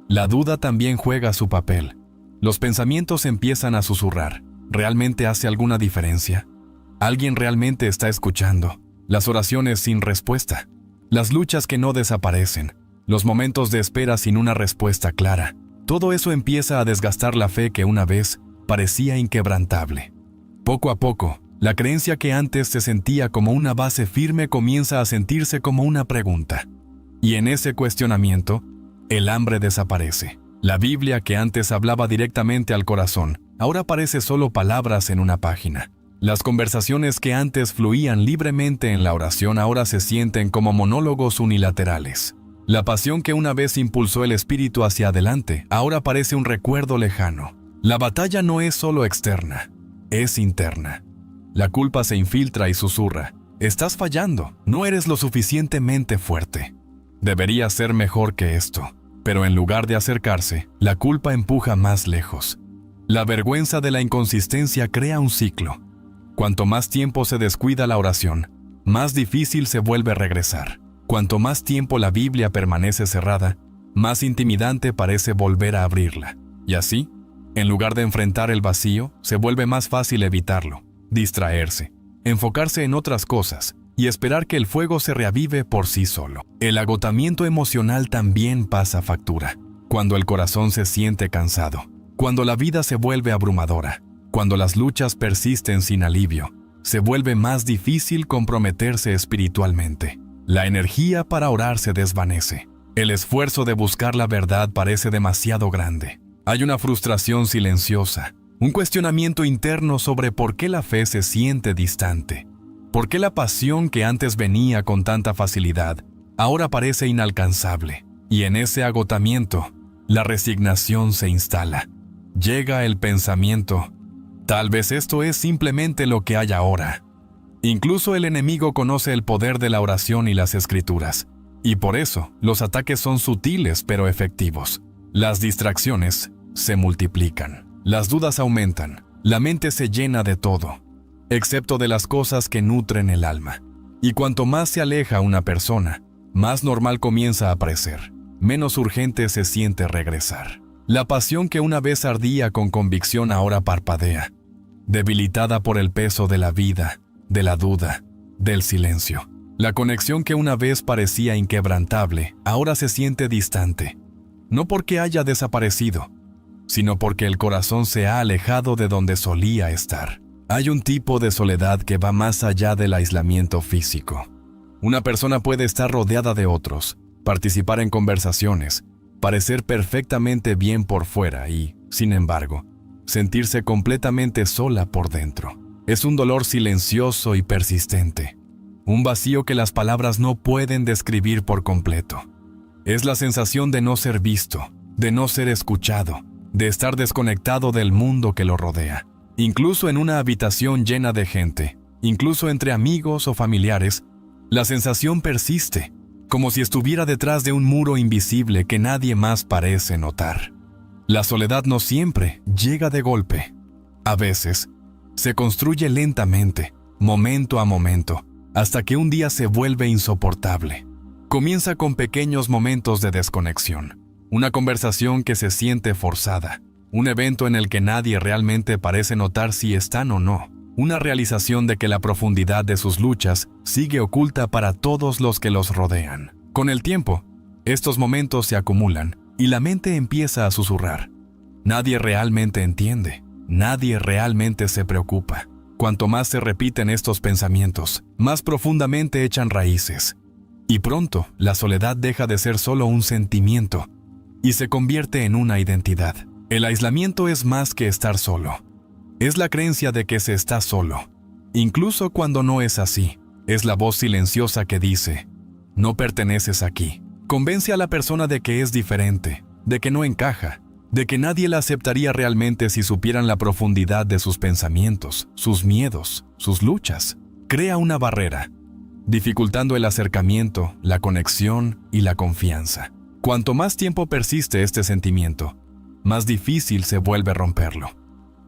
La duda también juega su papel. Los pensamientos empiezan a susurrar. ¿Realmente hace alguna diferencia? Alguien realmente está escuchando. Las oraciones sin respuesta. Las luchas que no desaparecen. Los momentos de espera sin una respuesta clara. Todo eso empieza a desgastar la fe que una vez parecía inquebrantable. Poco a poco, la creencia que antes se sentía como una base firme comienza a sentirse como una pregunta. Y en ese cuestionamiento, el hambre desaparece. La Biblia que antes hablaba directamente al corazón, ahora parece solo palabras en una página. Las conversaciones que antes fluían libremente en la oración ahora se sienten como monólogos unilaterales. La pasión que una vez impulsó el espíritu hacia adelante, ahora parece un recuerdo lejano. La batalla no es solo externa, es interna. La culpa se infiltra y susurra: estás fallando, no eres lo suficientemente fuerte. Deberías ser mejor que esto. Pero en lugar de acercarse, la culpa empuja más lejos. La vergüenza de la inconsistencia crea un ciclo. Cuanto más tiempo se descuida la oración, más difícil se vuelve regresar. Cuanto más tiempo la Biblia permanece cerrada, más intimidante parece volver a abrirla. Y así, en lugar de enfrentar el vacío, se vuelve más fácil evitarlo, distraerse, enfocarse en otras cosas y esperar que el fuego se reavive por sí solo. El agotamiento emocional también pasa factura. Cuando el corazón se siente cansado, cuando la vida se vuelve abrumadora, cuando las luchas persisten sin alivio, se vuelve más difícil comprometerse espiritualmente. La energía para orar se desvanece. El esfuerzo de buscar la verdad parece demasiado grande. Hay una frustración silenciosa, un cuestionamiento interno sobre por qué la fe se siente distante. ¿Por qué la pasión que antes venía con tanta facilidad ahora parece inalcanzable? Y en ese agotamiento, la resignación se instala. Llega el pensamiento: tal vez esto es simplemente lo que hay ahora. Incluso el enemigo conoce el poder de la oración y las escrituras, y por eso los ataques son sutiles pero efectivos. Las distracciones se multiplican, las dudas aumentan, la mente se llena de todo, excepto de las cosas que nutren el alma. Y cuanto más se aleja una persona, más normal comienza a parecer, menos urgente se siente regresar. La pasión que una vez ardía con convicción ahora parpadea, debilitada por el peso de la vida, de la duda, del silencio. La conexión que una vez parecía inquebrantable, ahora se siente distante, no porque haya desaparecido, sino porque el corazón se ha alejado de donde solía estar. Hay un tipo de soledad que va más allá del aislamiento físico. Una persona puede estar rodeada de otros, participar en conversaciones, parecer perfectamente bien por fuera y, sin embargo, sentirse completamente sola por dentro. Es un dolor silencioso y persistente, un vacío que las palabras no pueden describir por completo. Es la sensación de no ser visto, de no ser escuchado, de estar desconectado del mundo que lo rodea. Incluso en una habitación llena de gente, incluso entre amigos o familiares, la sensación persiste, como si estuviera detrás de un muro invisible que nadie más parece notar. La soledad no siempre llega de golpe. A veces, se construye lentamente, momento a momento, hasta que un día se vuelve insoportable. Comienza con pequeños momentos de desconexión, una conversación que se siente forzada, un evento en el que nadie realmente parece notar si están o no, una realización de que la profundidad de sus luchas sigue oculta para todos los que los rodean. Con el tiempo, estos momentos se acumulan y la mente empieza a susurrar. Nadie realmente entiende, nadie realmente se preocupa. Cuanto más se repiten estos pensamientos, más profundamente echan raíces. Y pronto, la soledad deja de ser solo un sentimiento y se convierte en una identidad. El aislamiento es más que estar solo. Es la creencia de que se está solo. Incluso cuando no es así, es la voz silenciosa que dice: no perteneces aquí. Convence a la persona de que es diferente, de que no encaja, de que nadie la aceptaría realmente si supieran la profundidad de sus pensamientos, sus miedos, sus luchas. Crea una barrera, dificultando el acercamiento, la conexión y la confianza. Cuanto más tiempo persiste este sentimiento, más difícil se vuelve romperlo.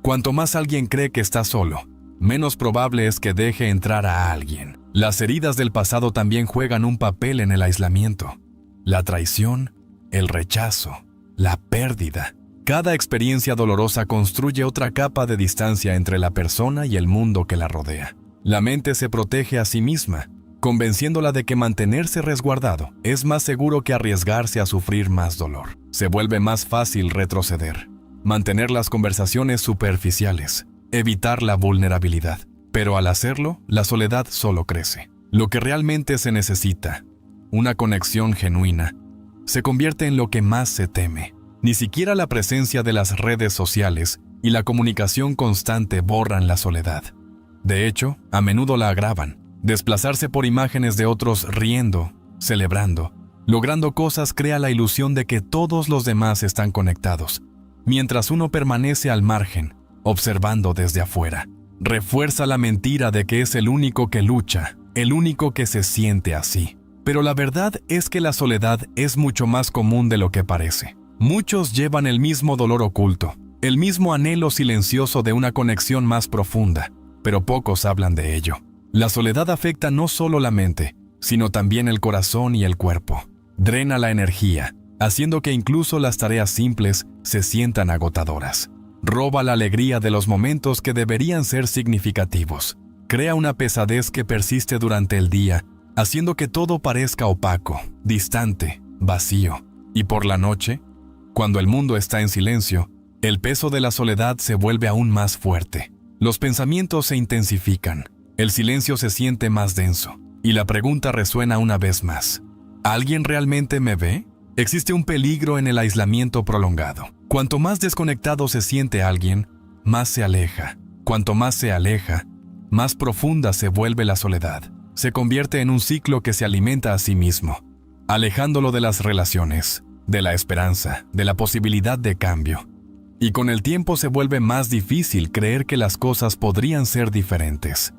Cuanto más alguien cree que está solo, menos probable es que deje entrar a alguien. Las heridas del pasado también juegan un papel en el aislamiento. La traición, el rechazo, la pérdida. Cada experiencia dolorosa construye otra capa de distancia entre la persona y el mundo que la rodea. La mente se protege a sí misma, convenciéndola de que mantenerse resguardado es más seguro que arriesgarse a sufrir más dolor. Se vuelve más fácil retroceder, mantener las conversaciones superficiales, evitar la vulnerabilidad. Pero al hacerlo, la soledad solo crece. Lo que realmente se necesita, una conexión genuina, se convierte en lo que más se teme. Ni siquiera la presencia de las redes sociales y la comunicación constante borran la soledad. De hecho, a menudo la agravan. Desplazarse por imágenes de otros riendo, celebrando, logrando cosas crea la ilusión de que todos los demás están conectados, mientras uno permanece al margen, observando desde afuera. Refuerza la mentira de que es el único que lucha, el único que se siente así. Pero la verdad es que la soledad es mucho más común de lo que parece. Muchos llevan el mismo dolor oculto, el mismo anhelo silencioso de una conexión más profunda, pero pocos hablan de ello. La soledad afecta no solo la mente, sino también el corazón y el cuerpo. Drena la energía, haciendo que incluso las tareas simples se sientan agotadoras. Roba la alegría de los momentos que deberían ser significativos. Crea una pesadez que persiste durante el día, haciendo que todo parezca opaco, distante, vacío. Y por la noche, cuando el mundo está en silencio, el peso de la soledad se vuelve aún más fuerte. Los pensamientos se intensifican, el silencio se siente más denso, y la pregunta resuena una vez más. ¿Alguien realmente me ve? Existe un peligro en el aislamiento prolongado. Cuanto más desconectado se siente alguien, más se aleja. Cuanto más se aleja, más profunda se vuelve la soledad. Se convierte en un ciclo que se alimenta a sí mismo, alejándolo de las relaciones, de la esperanza, de la posibilidad de cambio. Y con el tiempo se vuelve más difícil creer que las cosas podrían ser diferentes.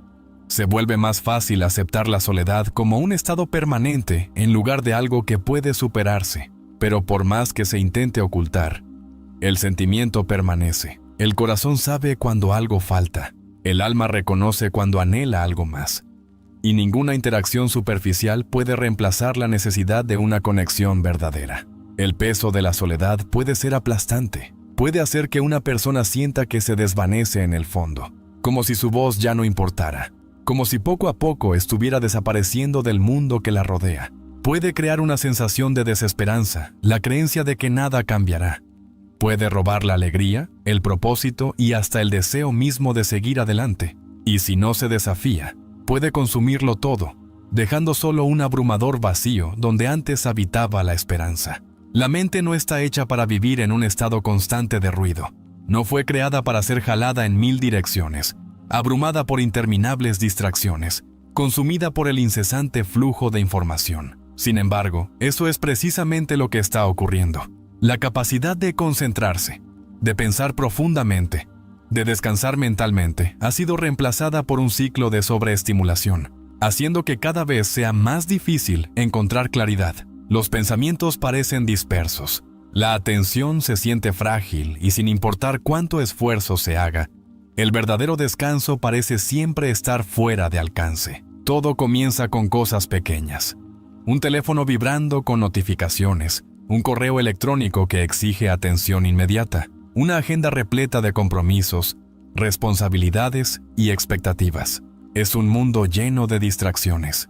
Se vuelve más fácil aceptar la soledad como un estado permanente en lugar de algo que puede superarse. Pero por más que se intente ocultar, el sentimiento permanece. El corazón sabe cuando algo falta. El alma reconoce cuando anhela algo más. Y ninguna interacción superficial puede reemplazar la necesidad de una conexión verdadera. El peso de la soledad puede ser aplastante. Puede hacer que una persona sienta que se desvanece en el fondo, como si su voz ya no importara, como si poco a poco estuviera desapareciendo del mundo que la rodea. Puede crear una sensación de desesperanza, la creencia de que nada cambiará. Puede robar la alegría, el propósito y hasta el deseo mismo de seguir adelante. Y si no se desafía, puede consumirlo todo, dejando solo un abrumador vacío donde antes habitaba la esperanza. La mente no está hecha para vivir en un estado constante de ruido. No fue creada para ser jalada en 1000 direcciones, abrumada por interminables distracciones, consumida por el incesante flujo de información. Sin embargo, eso es precisamente lo que está ocurriendo. La capacidad de concentrarse, de pensar profundamente, de descansar mentalmente, ha sido reemplazada por un ciclo de sobreestimulación, haciendo que cada vez sea más difícil encontrar claridad. Los pensamientos parecen dispersos. La atención se siente frágil y sin importar cuánto esfuerzo se haga, el verdadero descanso parece siempre estar fuera de alcance. Todo comienza con cosas pequeñas. Un teléfono vibrando con notificaciones, un correo electrónico que exige atención inmediata, una agenda repleta de compromisos, responsabilidades y expectativas. Es un mundo lleno de distracciones.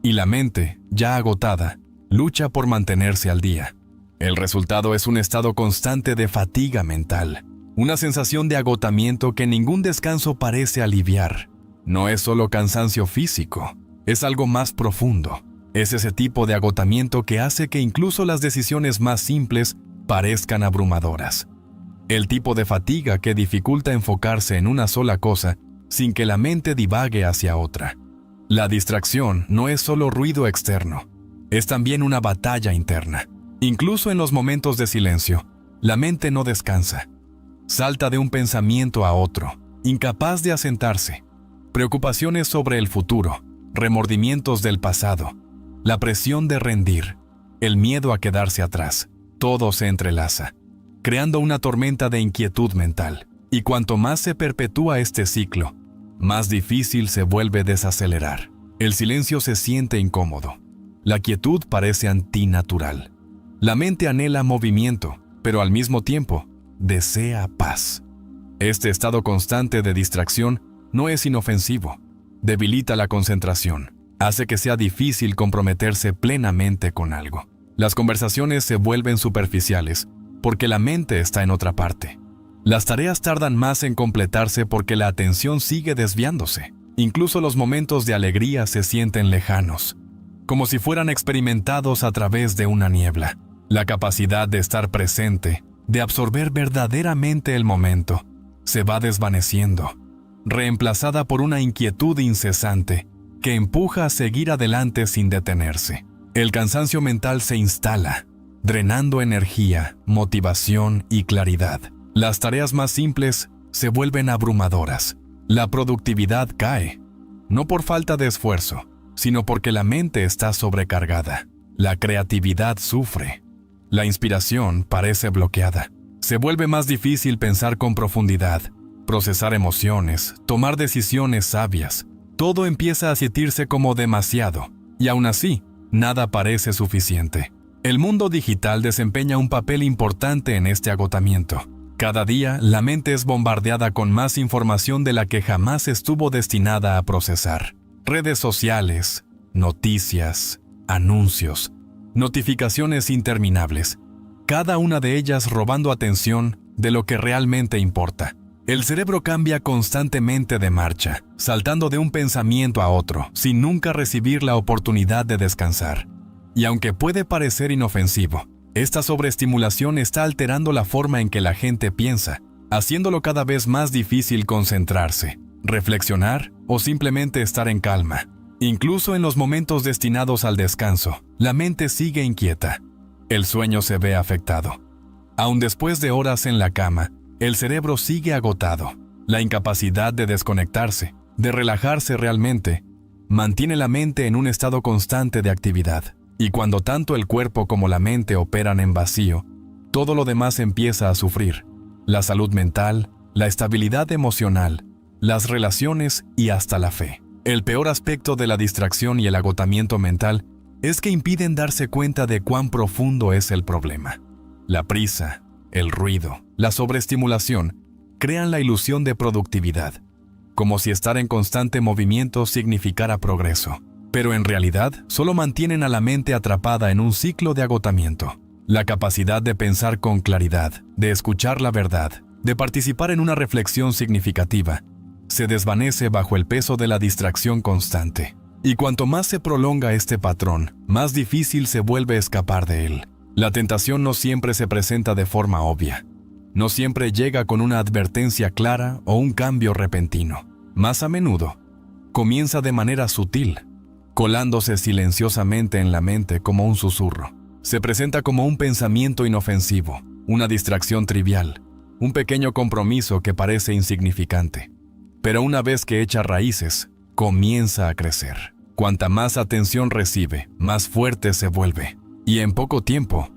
Y la mente, ya agotada, lucha por mantenerse al día. El resultado es un estado constante de fatiga mental, una sensación de agotamiento que ningún descanso parece aliviar. No es solo cansancio físico, es algo más profundo. Es ese tipo de agotamiento que hace que incluso las decisiones más simples parezcan abrumadoras. El tipo de fatiga que dificulta enfocarse en una sola cosa sin que la mente divague hacia otra. La distracción no es solo ruido externo, es también una batalla interna. Incluso en los momentos de silencio, la mente no descansa. Salta de un pensamiento a otro, incapaz de asentarse. Preocupaciones sobre el futuro, remordimientos del pasado, la presión de rendir, el miedo a quedarse atrás. Todo se entrelaza, creando una tormenta de inquietud mental. Y cuanto más se perpetúa este ciclo, más difícil se vuelve desacelerar. El silencio se siente incómodo. La quietud parece antinatural. La mente anhela movimiento, pero al mismo tiempo desea paz. Este estado constante de distracción no es inofensivo. debilita la concentración, hace que sea difícil comprometerse plenamente con algo. Las conversaciones se vuelven superficiales porque la mente está en otra parte. Las tareas tardan más en completarse porque la atención sigue desviándose. Incluso los momentos de alegría se sienten lejanos, como si fueran experimentados a través de una niebla. La capacidad de estar presente, de absorber verdaderamente el momento, se va desvaneciendo, reemplazada por una inquietud incesante que empuja a seguir adelante sin detenerse. El cansancio mental se instala, drenando energía, motivación y claridad. Las tareas más simples se vuelven abrumadoras. La productividad cae, no por falta de esfuerzo, sino porque la mente está sobrecargada. La creatividad sufre. La inspiración parece bloqueada. Se vuelve más difícil pensar con profundidad, procesar emociones, tomar decisiones sabias. Todo empieza a sentirse como demasiado, y aún así, nada parece suficiente. El mundo digital desempeña un papel importante en este agotamiento. Cada día, la mente es bombardeada con más información de la que jamás estuvo destinada a procesar. Redes sociales, noticias, anuncios, notificaciones interminables, cada una de ellas robando atención de lo que realmente importa. El cerebro cambia constantemente de marcha, saltando de un pensamiento a otro, sin nunca recibir la oportunidad de descansar. Y aunque puede parecer inofensivo, esta sobreestimulación está alterando la forma en que la gente piensa, haciéndolo cada vez más difícil concentrarse, reflexionar o simplemente estar en calma. Incluso en los momentos destinados al descanso, la mente sigue inquieta. El sueño se ve afectado. Aun después de horas en la cama, el cerebro sigue agotado. La incapacidad de desconectarse, de relajarse realmente, mantiene la mente en un estado constante de actividad. Y cuando tanto el cuerpo como la mente operan en vacío, todo lo demás empieza a sufrir. La salud mental, la estabilidad emocional, las relaciones y hasta la fe. El peor aspecto de la distracción y el agotamiento mental es que impiden darse cuenta de cuán profundo es el problema. La prisa, el ruido, la sobreestimulación crean la ilusión de productividad, como si estar en constante movimiento significara progreso. Pero en realidad solo mantienen a la mente atrapada en un ciclo de agotamiento. La capacidad de pensar con claridad, de escuchar la verdad, de participar en una reflexión significativa, se desvanece bajo el peso de la distracción constante. Y cuanto más se prolonga este patrón, más difícil se vuelve escapar de él. La tentación no siempre se presenta de forma obvia. No siempre llega con una advertencia clara o un cambio repentino. Más a menudo, comienza de manera sutil, colándose silenciosamente en la mente como un susurro. Se presenta como un pensamiento inofensivo, una distracción trivial, un pequeño compromiso que parece insignificante. Pero una vez que echa raíces, comienza a crecer. Cuanta más atención recibe, más fuerte se vuelve. Y en poco tiempo,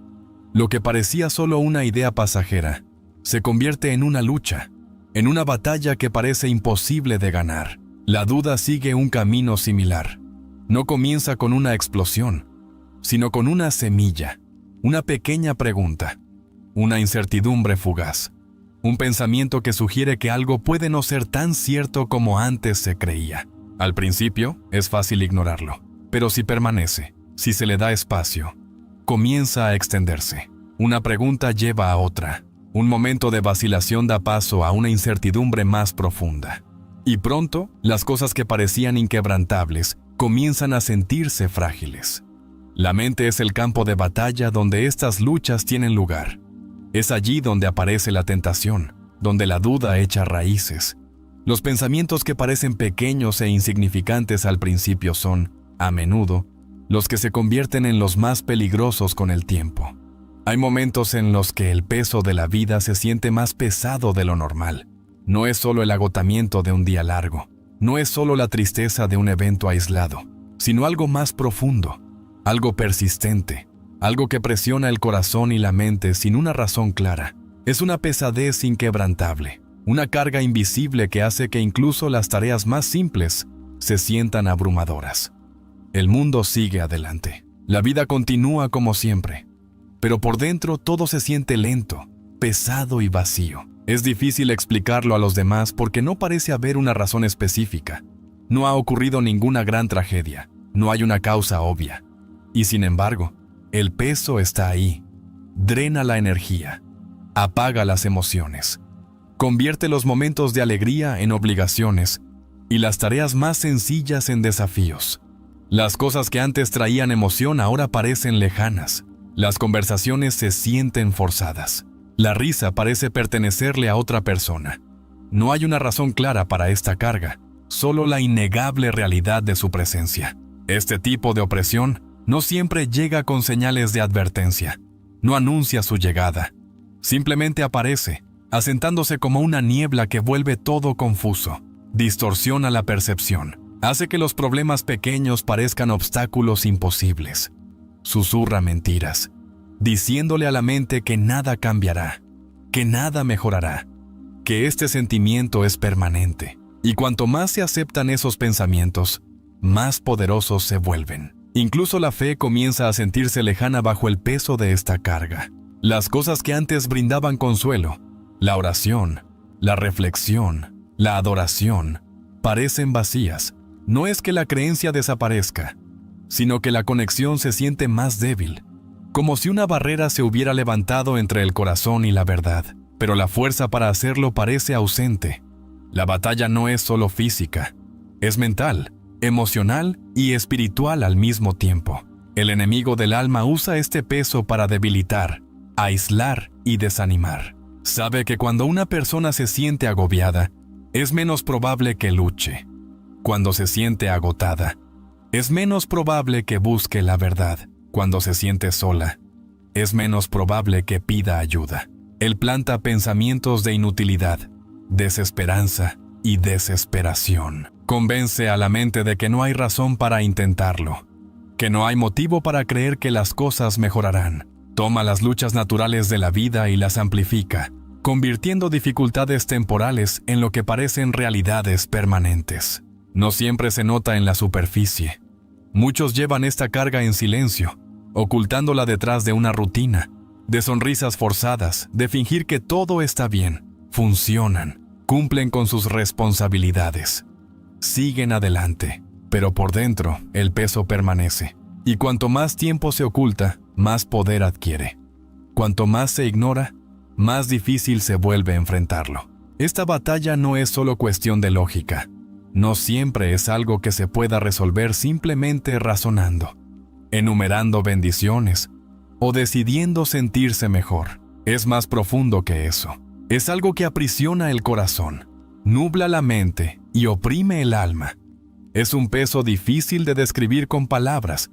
lo que parecía solo una idea pasajera, se convierte en una lucha, en una batalla que parece imposible de ganar. La duda sigue un camino similar. No comienza con una explosión, sino con una semilla, una pequeña pregunta, una incertidumbre fugaz, un pensamiento que sugiere que algo puede no ser tan cierto como antes se creía. Al principio es fácil ignorarlo, pero si permanece, si se le da espacio, comienza a extenderse. Una pregunta lleva a otra, un momento de vacilación da paso a una incertidumbre más profunda. Y pronto, las cosas que parecían inquebrantables comienzan a sentirse frágiles. La mente es el campo de batalla donde estas luchas tienen lugar. Es allí donde aparece la tentación, donde la duda echa raíces. Los pensamientos que parecen pequeños e insignificantes al principio son, a menudo, los que se convierten en los más peligrosos con el tiempo. Hay momentos en los que el peso de la vida se siente más pesado de lo normal. No es solo el agotamiento de un día largo, no es solo la tristeza de un evento aislado, sino algo más profundo, algo persistente, algo que presiona el corazón y la mente sin una razón clara. Es una pesadez inquebrantable, una carga invisible que hace que incluso las tareas más simples se sientan abrumadoras. El mundo sigue adelante, la vida continúa como siempre, pero por dentro todo se siente lento, pesado y vacío. Es difícil explicarlo a los demás porque no parece haber una razón específica. No ha ocurrido ninguna gran tragedia, no hay una causa obvia. Y sin embargo, el peso está ahí. Drena la energía, apaga las emociones, convierte los momentos de alegría en obligaciones y las tareas más sencillas en desafíos. Las cosas que antes traían emoción ahora parecen lejanas. Las conversaciones se sienten forzadas. La risa parece pertenecerle a otra persona. No hay una razón clara para esta carga, solo la innegable realidad de su presencia. Este tipo de opresión no siempre llega con señales de advertencia. No anuncia su llegada. Simplemente aparece, asentándose como una niebla que vuelve todo confuso, distorsiona la percepción, hace que los problemas pequeños parezcan obstáculos imposibles. Susurra mentiras, diciéndole a la mente que nada cambiará, que nada mejorará, que este sentimiento es permanente. Y cuanto más se aceptan esos pensamientos, más poderosos se vuelven. Incluso la fe comienza a sentirse lejana bajo el peso de esta carga. Las cosas que antes brindaban consuelo, la oración, la reflexión, la adoración, parecen vacías. No es que la creencia desaparezca, sino que la conexión se siente más débil, como si una barrera se hubiera levantado entre el corazón y la verdad, pero la fuerza para hacerlo parece ausente. La batalla no es solo física, es mental, emocional y espiritual al mismo tiempo. El enemigo del alma usa este peso para debilitar, aislar y desanimar. Sabe que cuando una persona se siente agobiada, es menos probable que luche. Cuando se siente agotada, es menos probable que busque la verdad. Cuando se siente sola, es menos probable que pida ayuda. Él planta pensamientos de inutilidad, desesperanza y desesperación. Convence a la mente de que no hay razón para intentarlo, que no hay motivo para creer que las cosas mejorarán. Toma las luchas naturales de la vida y las amplifica, convirtiendo dificultades temporales en lo que parecen realidades permanentes. No siempre se nota en la superficie. Muchos llevan esta carga en silencio, ocultándola detrás de una rutina, de sonrisas forzadas, de fingir que todo está bien. Funcionan, cumplen con sus responsabilidades. Siguen adelante, pero por dentro el peso permanece. Y cuanto más tiempo se oculta, más poder adquiere. Cuanto más se ignora, más difícil se vuelve enfrentarlo. Esta batalla no es solo cuestión de lógica. No siempre es algo que se pueda resolver simplemente razonando, enumerando bendiciones o decidiendo sentirse mejor. Es más profundo que eso. Es algo que aprisiona el corazón, nubla la mente y oprime el alma. Es un peso difícil de describir con palabras,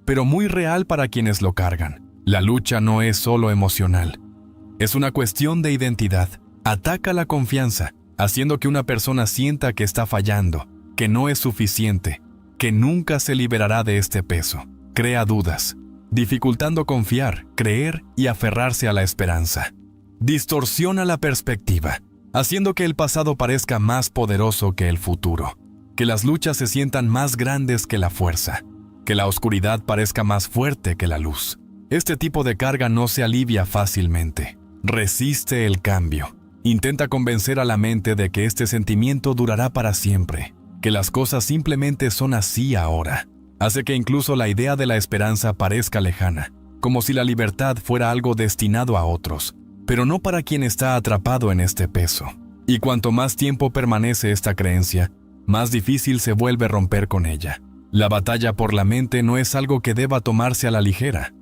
pero muy real para quienes lo cargan. La lucha no es solo emocional. Es una cuestión de identidad. Ataca la confianza, haciendo que una persona sienta que está fallando, que no es suficiente, que nunca se liberará de este peso. Crea dudas, dificultando confiar, creer y aferrarse a la esperanza. Distorsiona la perspectiva, haciendo que el pasado parezca más poderoso que el futuro, que las luchas se sientan más grandes que la fuerza, que la oscuridad parezca más fuerte que la luz. Este tipo de carga no se alivia fácilmente. Resiste el cambio. Intenta convencer a la mente de que este sentimiento durará para siempre, que las cosas simplemente son así ahora. Hace que incluso la idea de la esperanza parezca lejana, como si la libertad fuera algo destinado a otros, pero no para quien está atrapado en este peso. Y cuanto más tiempo permanece esta creencia, más difícil se vuelve romper con ella. La batalla por la mente no es algo que deba tomarse a la ligera.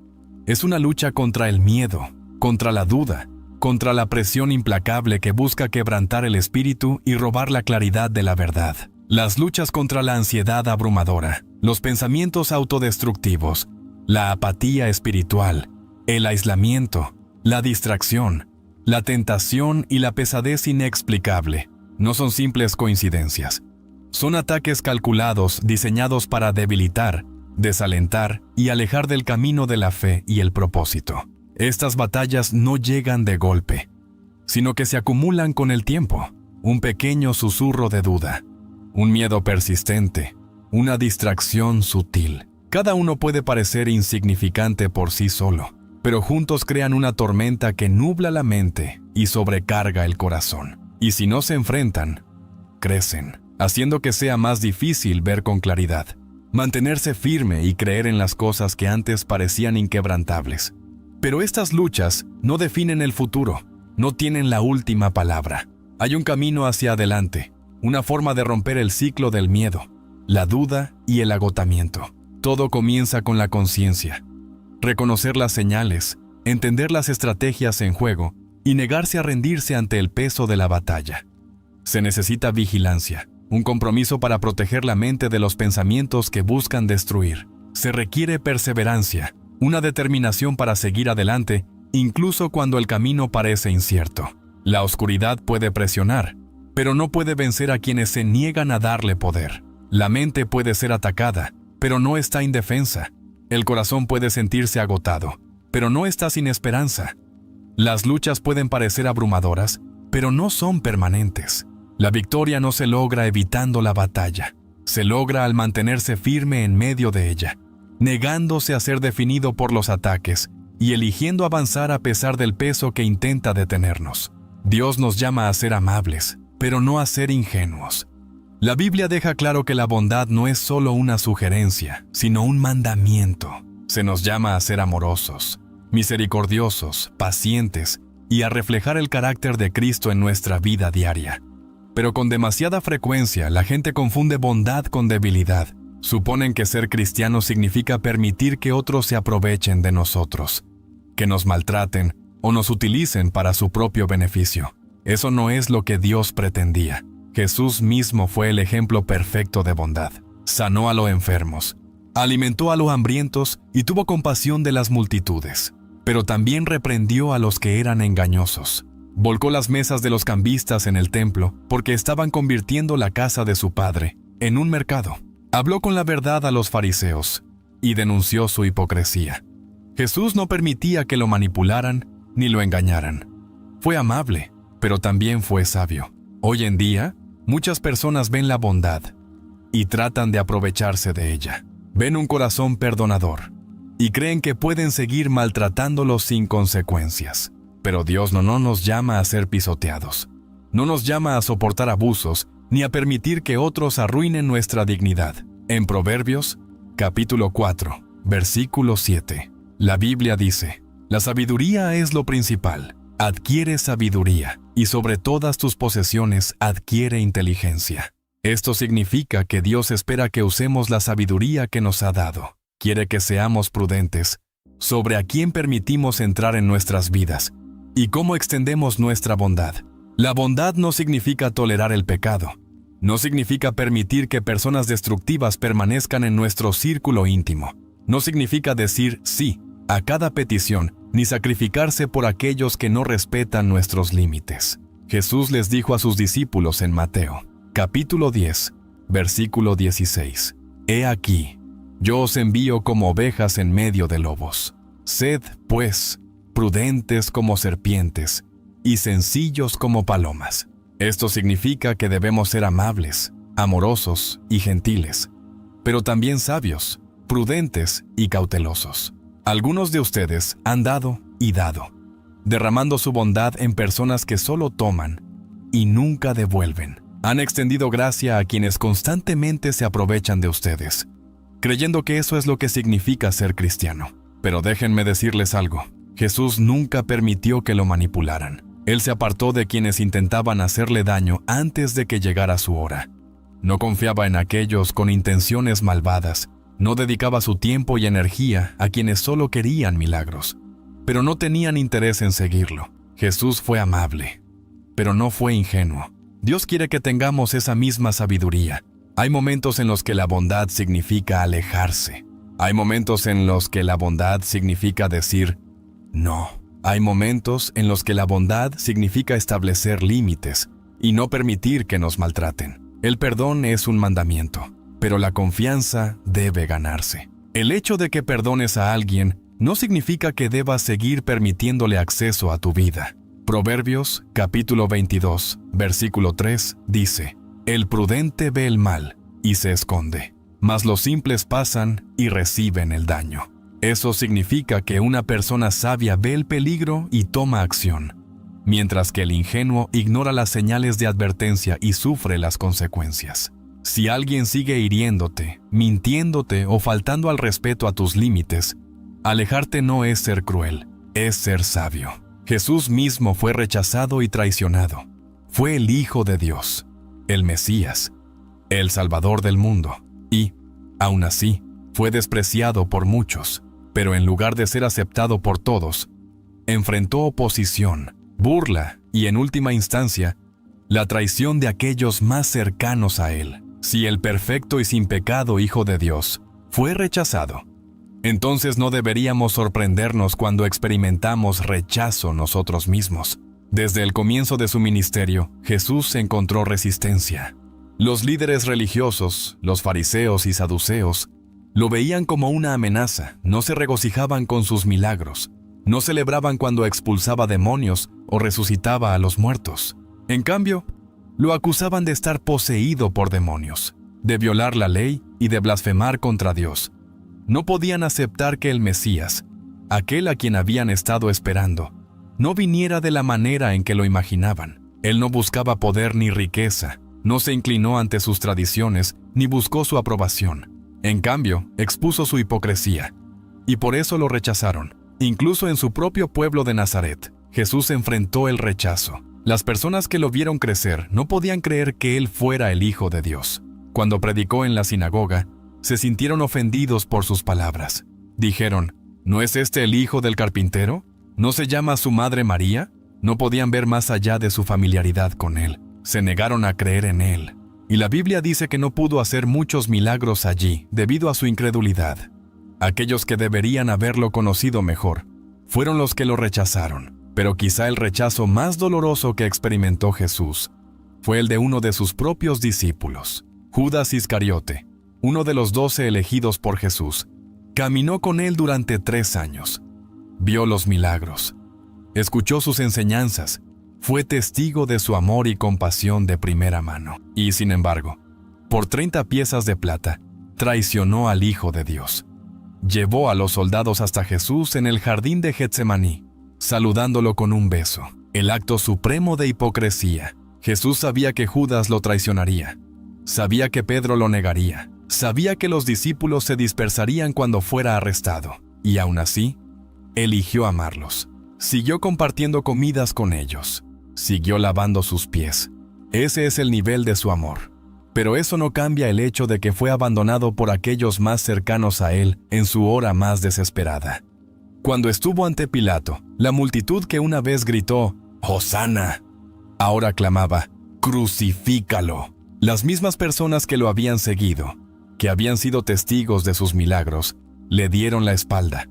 Es una lucha contra el miedo, contra la duda, contra la presión implacable que busca quebrantar el espíritu y robar la claridad de la verdad. Las luchas contra la ansiedad abrumadora, los pensamientos autodestructivos, la apatía espiritual, el aislamiento, la distracción, la tentación y la pesadez inexplicable no son simples coincidencias. Son ataques calculados diseñados para debilitar, desalentar y alejar del camino de la fe y el propósito. Estas batallas no llegan de golpe, sino que se acumulan con el tiempo. Un pequeño susurro de duda, un miedo persistente, una distracción sutil. Cada uno puede parecer insignificante por sí solo, pero juntos crean una tormenta que nubla la mente y sobrecarga el corazón. Y si no se enfrentan, crecen. haciendo que sea más difícil ver con claridad. Mantenerse firme y creer en las cosas que antes parecían inquebrantables. Pero estas luchas no definen el futuro, no tienen la última palabra. Hay un camino hacia adelante, una forma de romper el ciclo del miedo, la duda y el agotamiento. Todo comienza con la conciencia. Reconocer las señales, entender las estrategias en juego y negarse a rendirse ante el peso de la batalla. Se necesita vigilancia, un compromiso para proteger la mente de los pensamientos que buscan destruir. Se requiere perseverancia, una determinación para seguir adelante, incluso cuando el camino parece incierto. La oscuridad puede presionar, pero no puede vencer a quienes se niegan a darle poder. La mente puede ser atacada, pero no está indefensa. El corazón puede sentirse agotado, pero no está sin esperanza. Las luchas pueden parecer abrumadoras, pero no son permanentes. La victoria no se logra evitando la batalla. Se logra al mantenerse firme en medio de ella, negándose a ser definido por los ataques y eligiendo avanzar a pesar del peso que intenta detenernos. Dios nos llama a ser amables, pero no a ser ingenuos. La Biblia deja claro que la bondad no es solo una sugerencia, sino un mandamiento. Se nos llama a ser amorosos, misericordiosos, pacientes y a reflejar el carácter de Cristo en nuestra vida diaria. Pero con demasiada frecuencia la gente confunde bondad con debilidad. Suponen que ser cristiano significa permitir que otros se aprovechen de nosotros, que nos maltraten o nos utilicen para su propio beneficio. Eso no es lo que Dios pretendía. Jesús mismo fue el ejemplo perfecto de bondad. Sanó a los enfermos, alimentó a los hambrientos y tuvo compasión de las multitudes. Pero también reprendió a los que eran engañosos. Volcó las mesas de los cambistas en el templo porque estaban convirtiendo la casa de su padre en un mercado. Habló con la verdad a los fariseos y denunció su hipocresía. Jesús no permitía que lo manipularan ni lo engañaran. Fue amable, pero también fue sabio. Hoy en día, muchas personas ven la bondad y tratan de aprovecharse de ella. Ven un corazón perdonador y creen que pueden seguir maltratándolos sin consecuencias. Pero Dios no nos llama a ser pisoteados. No nos llama a soportar abusos ni a permitir que otros arruinen nuestra dignidad. En Proverbios, capítulo 4, versículo 7, la Biblia dice: la sabiduría es lo principal. Adquiere sabiduría, y sobre todas tus posesiones adquiere inteligencia. Esto significa que Dios espera que usemos la sabiduría que nos ha dado. Quiere que seamos prudentes sobre a quién permitimos entrar en nuestras vidas y cómo extendemos nuestra bondad. La bondad no significa tolerar el pecado. No significa permitir que personas destructivas permanezcan en nuestro círculo íntimo. No significa decir sí a cada petición, ni sacrificarse por aquellos que no respetan nuestros límites. Jesús les dijo a sus discípulos en Mateo, capítulo 10, versículo 16: He aquí, yo os envío como ovejas en medio de lobos. Sed, pues, prudentes como serpientes y sencillos como palomas. Esto significa que debemos ser amables, amorosos y gentiles, pero también sabios, prudentes y cautelosos. Algunos de ustedes han dado y dado, derramando su bondad en personas que solo toman y nunca devuelven. Han extendido gracia a quienes constantemente se aprovechan de ustedes, creyendo que eso es lo que significa ser cristiano. Pero déjenme decirles algo: Jesús nunca permitió que lo manipularan. Él se apartó de quienes intentaban hacerle daño antes de que llegara su hora. No confiaba en aquellos con intenciones malvadas. No dedicaba su tiempo y energía a quienes solo querían milagros, pero no tenían interés en seguirlo. Jesús fue amable, pero no fue ingenuo. Dios quiere que tengamos esa misma sabiduría. Hay momentos en los que la bondad significa alejarse. Hay momentos en los que la bondad significa decir no. Hay momentos en los que la bondad significa establecer límites y no permitir que nos maltraten. El perdón es un mandamiento, pero la confianza debe ganarse. El hecho de que perdones a alguien no significa que debas seguir permitiéndole acceso a tu vida. Proverbios, capítulo 22, versículo 3, dice: El prudente ve el mal y se esconde, mas los simples pasan y reciben el daño. Eso significa que una persona sabia ve el peligro y toma acción. mientras que el ingenuo ignora las señales de advertencia y sufre las consecuencias. Si alguien sigue hiriéndote, mintiéndote o faltando al respeto a tus límites, alejarte no es ser cruel, es ser sabio. Jesús mismo fue rechazado y traicionado. Fue el Hijo de Dios, el Mesías, el Salvador del mundo, y, aún así, fue despreciado por muchos, pero en lugar de ser aceptado por todos, enfrentó oposición, burla y, en última instancia, la traición de aquellos más cercanos a él. Si el perfecto y sin pecado Hijo de Dios fue rechazado, entonces no deberíamos sorprendernos cuando experimentamos rechazo nosotros mismos. Desde el comienzo de su ministerio, Jesús encontró resistencia. Los líderes religiosos, los fariseos y saduceos, lo veían como una amenaza, no se regocijaban con sus milagros, no celebraban cuando expulsaba demonios o resucitaba a los muertos. En cambio, lo acusaban de estar poseído por demonios, de violar la ley y de blasfemar contra Dios. No podían aceptar que el Mesías, aquel a quien habían estado esperando, no viniera de la manera en que lo imaginaban. Él no buscaba poder ni riqueza, no se inclinó ante sus tradiciones ni buscó su aprobación. En cambio, expuso su hipocresía, y por eso lo rechazaron. Incluso en su propio pueblo de Nazaret, Jesús enfrentó el rechazo. Las personas que lo vieron crecer no podían creer que él fuera el Hijo de Dios. Cuando predicó en la sinagoga, se sintieron ofendidos por sus palabras. Dijeron, ¿no es este el hijo del carpintero? ¿No se llama su madre María? No podían ver más allá de su familiaridad con él. Se negaron a creer en él. Y la Biblia dice que no pudo hacer muchos milagros allí debido a su incredulidad. Aquellos que deberían haberlo conocido mejor fueron los que lo rechazaron. Pero quizá el rechazo más doloroso que experimentó Jesús fue el de uno de sus propios discípulos. Judas Iscariote, uno de los 12 elegidos por Jesús, caminó con él durante 3 años. Vio los milagros, escuchó sus enseñanzas, fue testigo de su amor y compasión de primera mano. Y, sin embargo, por 30 piezas de plata, traicionó al Hijo de Dios. Llevó a los soldados hasta Jesús en el jardín de Getsemaní, saludándolo con un beso. El acto supremo de hipocresía. Jesús sabía que Judas lo traicionaría. Sabía que Pedro lo negaría. Sabía que los discípulos se dispersarían cuando fuera arrestado. Y aún así, eligió amarlos. Siguió compartiendo comidas con ellos. Siguió lavando sus pies. Ese es el nivel de su amor. Pero eso no cambia el hecho de que fue abandonado por aquellos más cercanos a él en su hora más desesperada. Cuando estuvo ante Pilato, la multitud que una vez gritó, «Hosana», ahora clamaba, «Crucifícalo». Las mismas personas que lo habían seguido, que habían sido testigos de sus milagros, le dieron la espalda.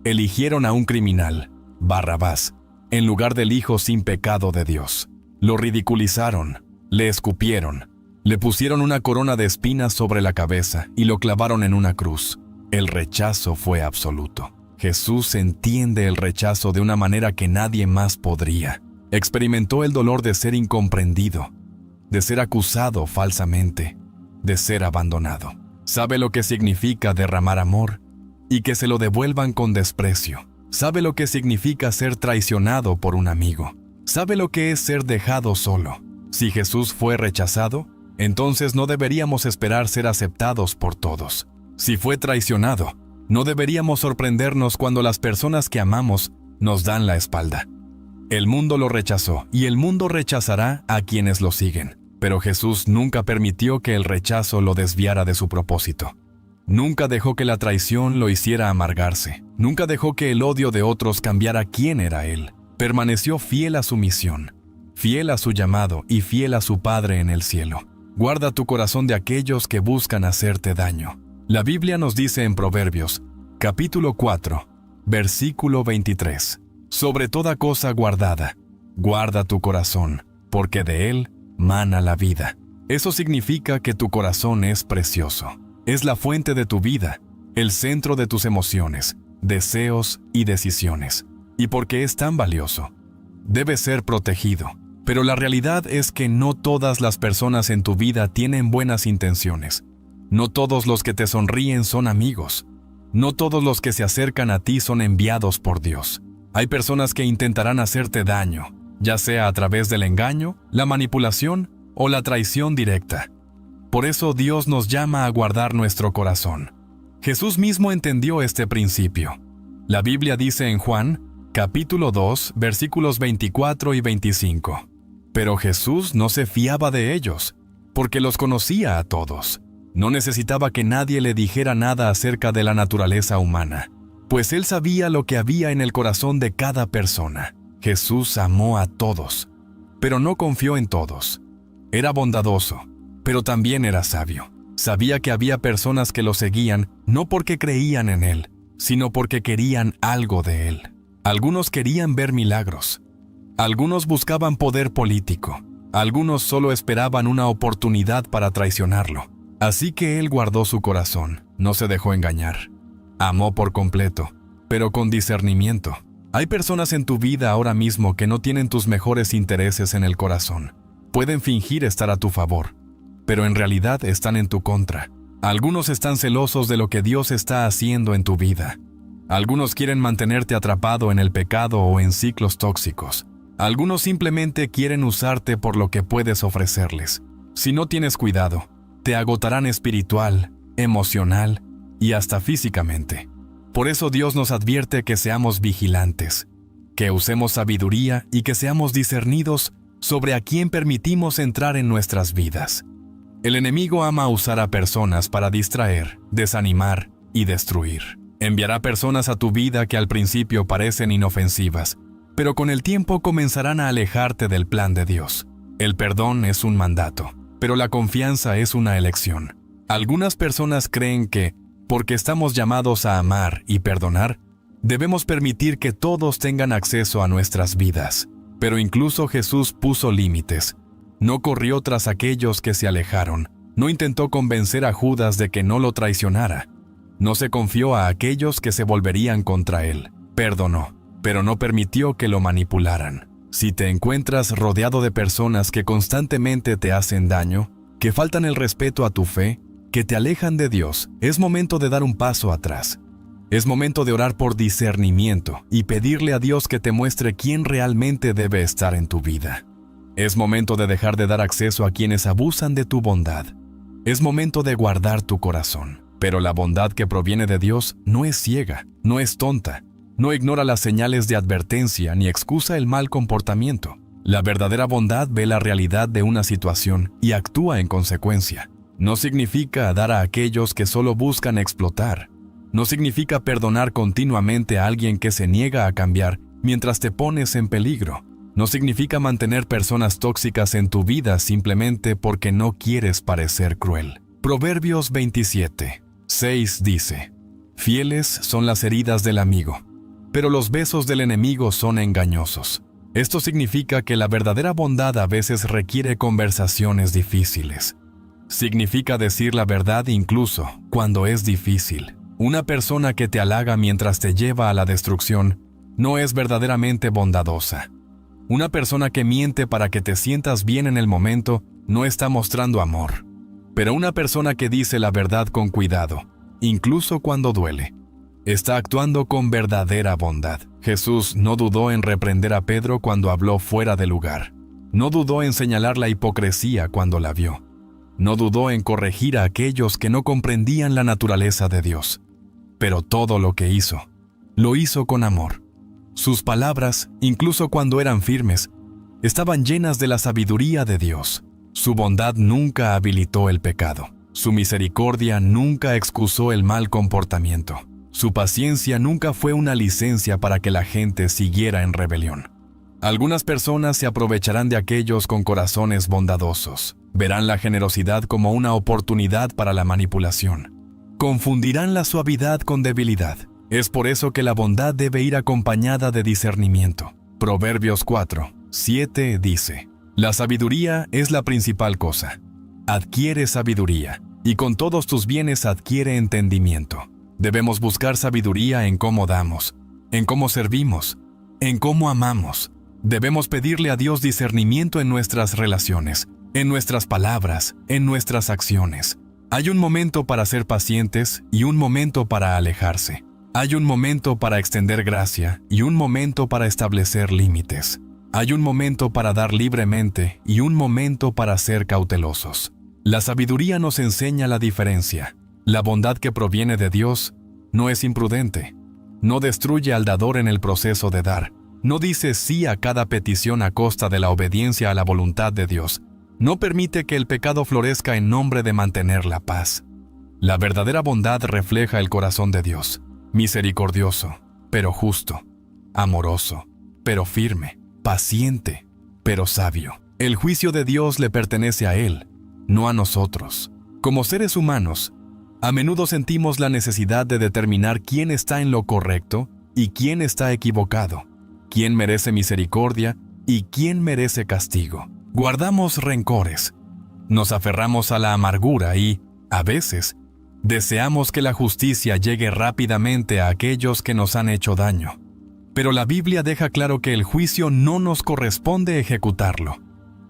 Eligieron a un criminal, Barrabás, en lugar del Hijo sin pecado de Dios. Lo ridiculizaron, le escupieron, le pusieron una corona de espinas sobre la cabeza y lo clavaron en una cruz. El rechazo fue absoluto. Jesús entiende el rechazo de una manera que nadie más podría. Experimentó el dolor de ser incomprendido, de ser acusado falsamente, de ser abandonado. Sabe lo que significa derramar amor y que se lo devuelvan con desprecio. Sabe lo que significa ser traicionado por un amigo. Sabe lo que es ser dejado solo. Si Jesús fue rechazado, entonces no deberíamos esperar ser aceptados por todos. Si fue traicionado, no deberíamos sorprendernos cuando las personas que amamos nos dan la espalda. El mundo lo rechazó y el mundo rechazará a quienes lo siguen. Pero Jesús nunca permitió que el rechazo lo desviara de su propósito. Nunca dejó que la traición lo hiciera amargarse. Nunca dejó que el odio de otros cambiara quién era Él. Permaneció fiel a su misión, fiel a su llamado y fiel a su Padre en el cielo. Guarda tu corazón de aquellos que buscan hacerte daño. La Biblia nos dice en Proverbios, capítulo 4, versículo 23. Sobre toda cosa guardada, guarda tu corazón, porque de él mana la vida. Eso significa que tu corazón es precioso. Es la fuente de tu vida, el centro de tus emociones, deseos y decisiones. Y porque es tan valioso, debe ser protegido. Pero la realidad es que no todas las personas en tu vida tienen buenas intenciones. No todos los que te sonríen son amigos. No todos los que se acercan a ti son enviados por Dios. Hay personas que intentarán hacerte daño, ya sea a través del engaño, la manipulación o la traición directa. Por eso Dios nos llama a guardar nuestro corazón. Jesús mismo entendió este principio. La Biblia dice en Juan, capítulo 2, versículos 24 y 25. Pero Jesús no se fiaba de ellos, porque los conocía a todos. No necesitaba que nadie le dijera nada acerca de la naturaleza humana, pues él sabía lo que había en el corazón de cada persona. Jesús amó a todos, pero no confió en todos. Era bondadoso, pero también era sabio. Sabía que había personas que lo seguían no porque creían en él, sino porque querían algo de él. Algunos querían ver milagros. Algunos buscaban poder político. Algunos solo esperaban una oportunidad para traicionarlo. Así que él guardó su corazón, no se dejó engañar. Amó por completo, pero con discernimiento. Hay personas en tu vida ahora mismo que no tienen tus mejores intereses en el corazón. Pueden fingir estar a tu favor, pero en realidad están en tu contra. Algunos están celosos de lo que Dios está haciendo en tu vida. Algunos quieren mantenerte atrapado en el pecado o en ciclos tóxicos. Algunos simplemente quieren usarte por lo que puedes ofrecerles. Si no tienes cuidado, te agotarán espiritual, emocional y hasta físicamente. Por eso Dios nos advierte que seamos vigilantes, que usemos sabiduría y que seamos discernidos sobre a quién permitimos entrar en nuestras vidas. El enemigo ama usar a personas para distraer, desanimar y destruir. Enviará personas a tu vida que al principio parecen inofensivas, pero con el tiempo comenzarán a alejarte del plan de Dios. El perdón es un mandato, pero la confianza es una elección. Algunas personas creen que, porque estamos llamados a amar y perdonar, debemos permitir que todos tengan acceso a nuestras vidas. Pero incluso Jesús puso límites. No corrió tras aquellos que se alejaron. No intentó convencer a Judas de que no lo traicionara. No se confió a aquellos que se volverían contra él. Perdonó, pero no permitió que lo manipularan. Si te encuentras rodeado de personas que constantemente te hacen daño, que faltan el respeto a tu fe, que te alejan de Dios, es momento de dar un paso atrás. Es momento de orar por discernimiento y pedirle a Dios que te muestre quién realmente debe estar en tu vida. Es momento de dejar de dar acceso a quienes abusan de tu bondad. Es momento de guardar tu corazón. Pero la bondad que proviene de Dios no es ciega, no es tonta, no ignora las señales de advertencia ni excusa el mal comportamiento. La verdadera bondad ve la realidad de una situación y actúa en consecuencia. No significa dar a aquellos que solo buscan explotar. No significa perdonar continuamente a alguien que se niega a cambiar mientras te pones en peligro. No significa mantener personas tóxicas en tu vida simplemente porque no quieres parecer cruel. Proverbios 27:6 dice: Fieles son las heridas del amigo, pero los besos del enemigo son engañosos. Esto significa que la verdadera bondad a veces requiere conversaciones difíciles. Significa decir la verdad incluso cuando es difícil. Una persona que te halaga mientras te lleva a la destrucción no es verdaderamente bondadosa. Una persona que miente para que te sientas bien en el momento no está mostrando amor. Pero una persona que dice la verdad con cuidado, incluso cuando duele, está actuando con verdadera bondad. Jesús no dudó en reprender a Pedro cuando habló fuera de lugar. No dudó en señalar la hipocresía cuando la vio. No dudó en corregir a aquellos que no comprendían la naturaleza de Dios. Pero todo lo que hizo, lo hizo con amor. Sus palabras, incluso cuando eran firmes, estaban llenas de la sabiduría de Dios. Su bondad nunca habilitó el pecado. Su misericordia nunca excusó el mal comportamiento. Su paciencia nunca fue una licencia para que la gente siguiera en rebelión. Algunas personas se aprovecharán de aquellos con corazones bondadosos. Verán la generosidad como una oportunidad para la manipulación. Confundirán la suavidad con debilidad. Es por eso que la bondad debe ir acompañada de discernimiento. Proverbios 4:7 dice: La sabiduría es la principal cosa. Adquiere sabiduría, y con todos tus bienes adquiere entendimiento. Debemos buscar sabiduría en cómo damos, en cómo servimos, en cómo amamos. Debemos pedirle a Dios discernimiento en nuestras relaciones, en nuestras palabras, en nuestras acciones. Hay un momento para ser pacientes y un momento para alejarse. Hay un momento para extender gracia y un momento para establecer límites. Hay un momento para dar libremente y un momento para ser cautelosos. La sabiduría nos enseña la diferencia. La bondad que proviene de Dios no es imprudente. No destruye al dador en el proceso de dar. No dice sí a cada petición a costa de la obediencia a la voluntad de Dios. No permite que el pecado florezca en nombre de mantener la paz. La verdadera bondad refleja el corazón de Dios. Misericordioso, pero justo. Amoroso, pero firme. Paciente, pero sabio. El juicio de Dios le pertenece a Él, no a nosotros. Como seres humanos, a menudo sentimos la necesidad de determinar quién está en lo correcto y quién está equivocado, quién merece misericordia y quién merece castigo. Guardamos rencores, nos aferramos a la amargura y, a veces, deseamos que la justicia llegue rápidamente a aquellos que nos han hecho daño. Pero la Biblia deja claro que el juicio no nos corresponde ejecutarlo.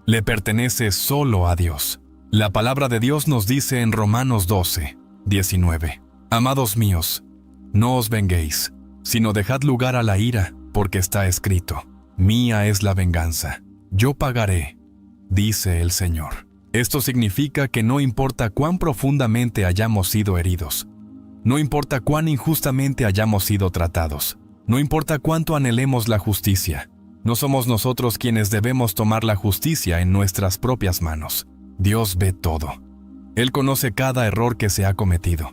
Le pertenece solo a Dios. La palabra de Dios nos dice en Romanos 12, 19: Amados míos, no os venguéis, sino dejad lugar a la ira, porque está escrito: Mía es la venganza, yo pagaré, dice el Señor. Esto significa que no importa cuán profundamente hayamos sido heridos, no importa cuán injustamente hayamos sido tratados, no importa cuánto anhelemos la justicia, no somos nosotros quienes debemos tomar la justicia en nuestras propias manos. Dios ve todo. Él conoce cada error que se ha cometido.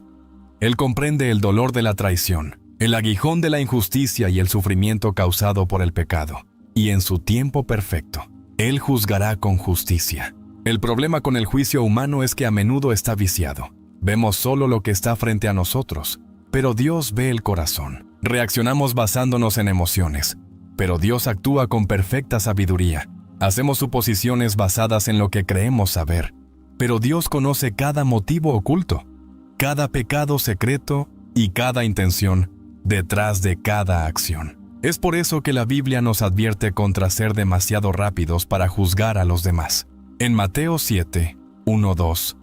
Él comprende el dolor de la traición, el aguijón de la injusticia y el sufrimiento causado por el pecado. Y en su tiempo perfecto, Él juzgará con justicia. El problema con el juicio humano es que a menudo está viciado. Vemos solo lo que está frente a nosotros, pero Dios ve el corazón. Reaccionamos basándonos en emociones, pero Dios actúa con perfecta sabiduría. Hacemos suposiciones basadas en lo que creemos saber, pero Dios conoce cada motivo oculto, cada pecado secreto y cada intención detrás de cada acción. Es por eso que la Biblia nos advierte contra ser demasiado rápidos para juzgar a los demás. En Mateo 7, 1-2,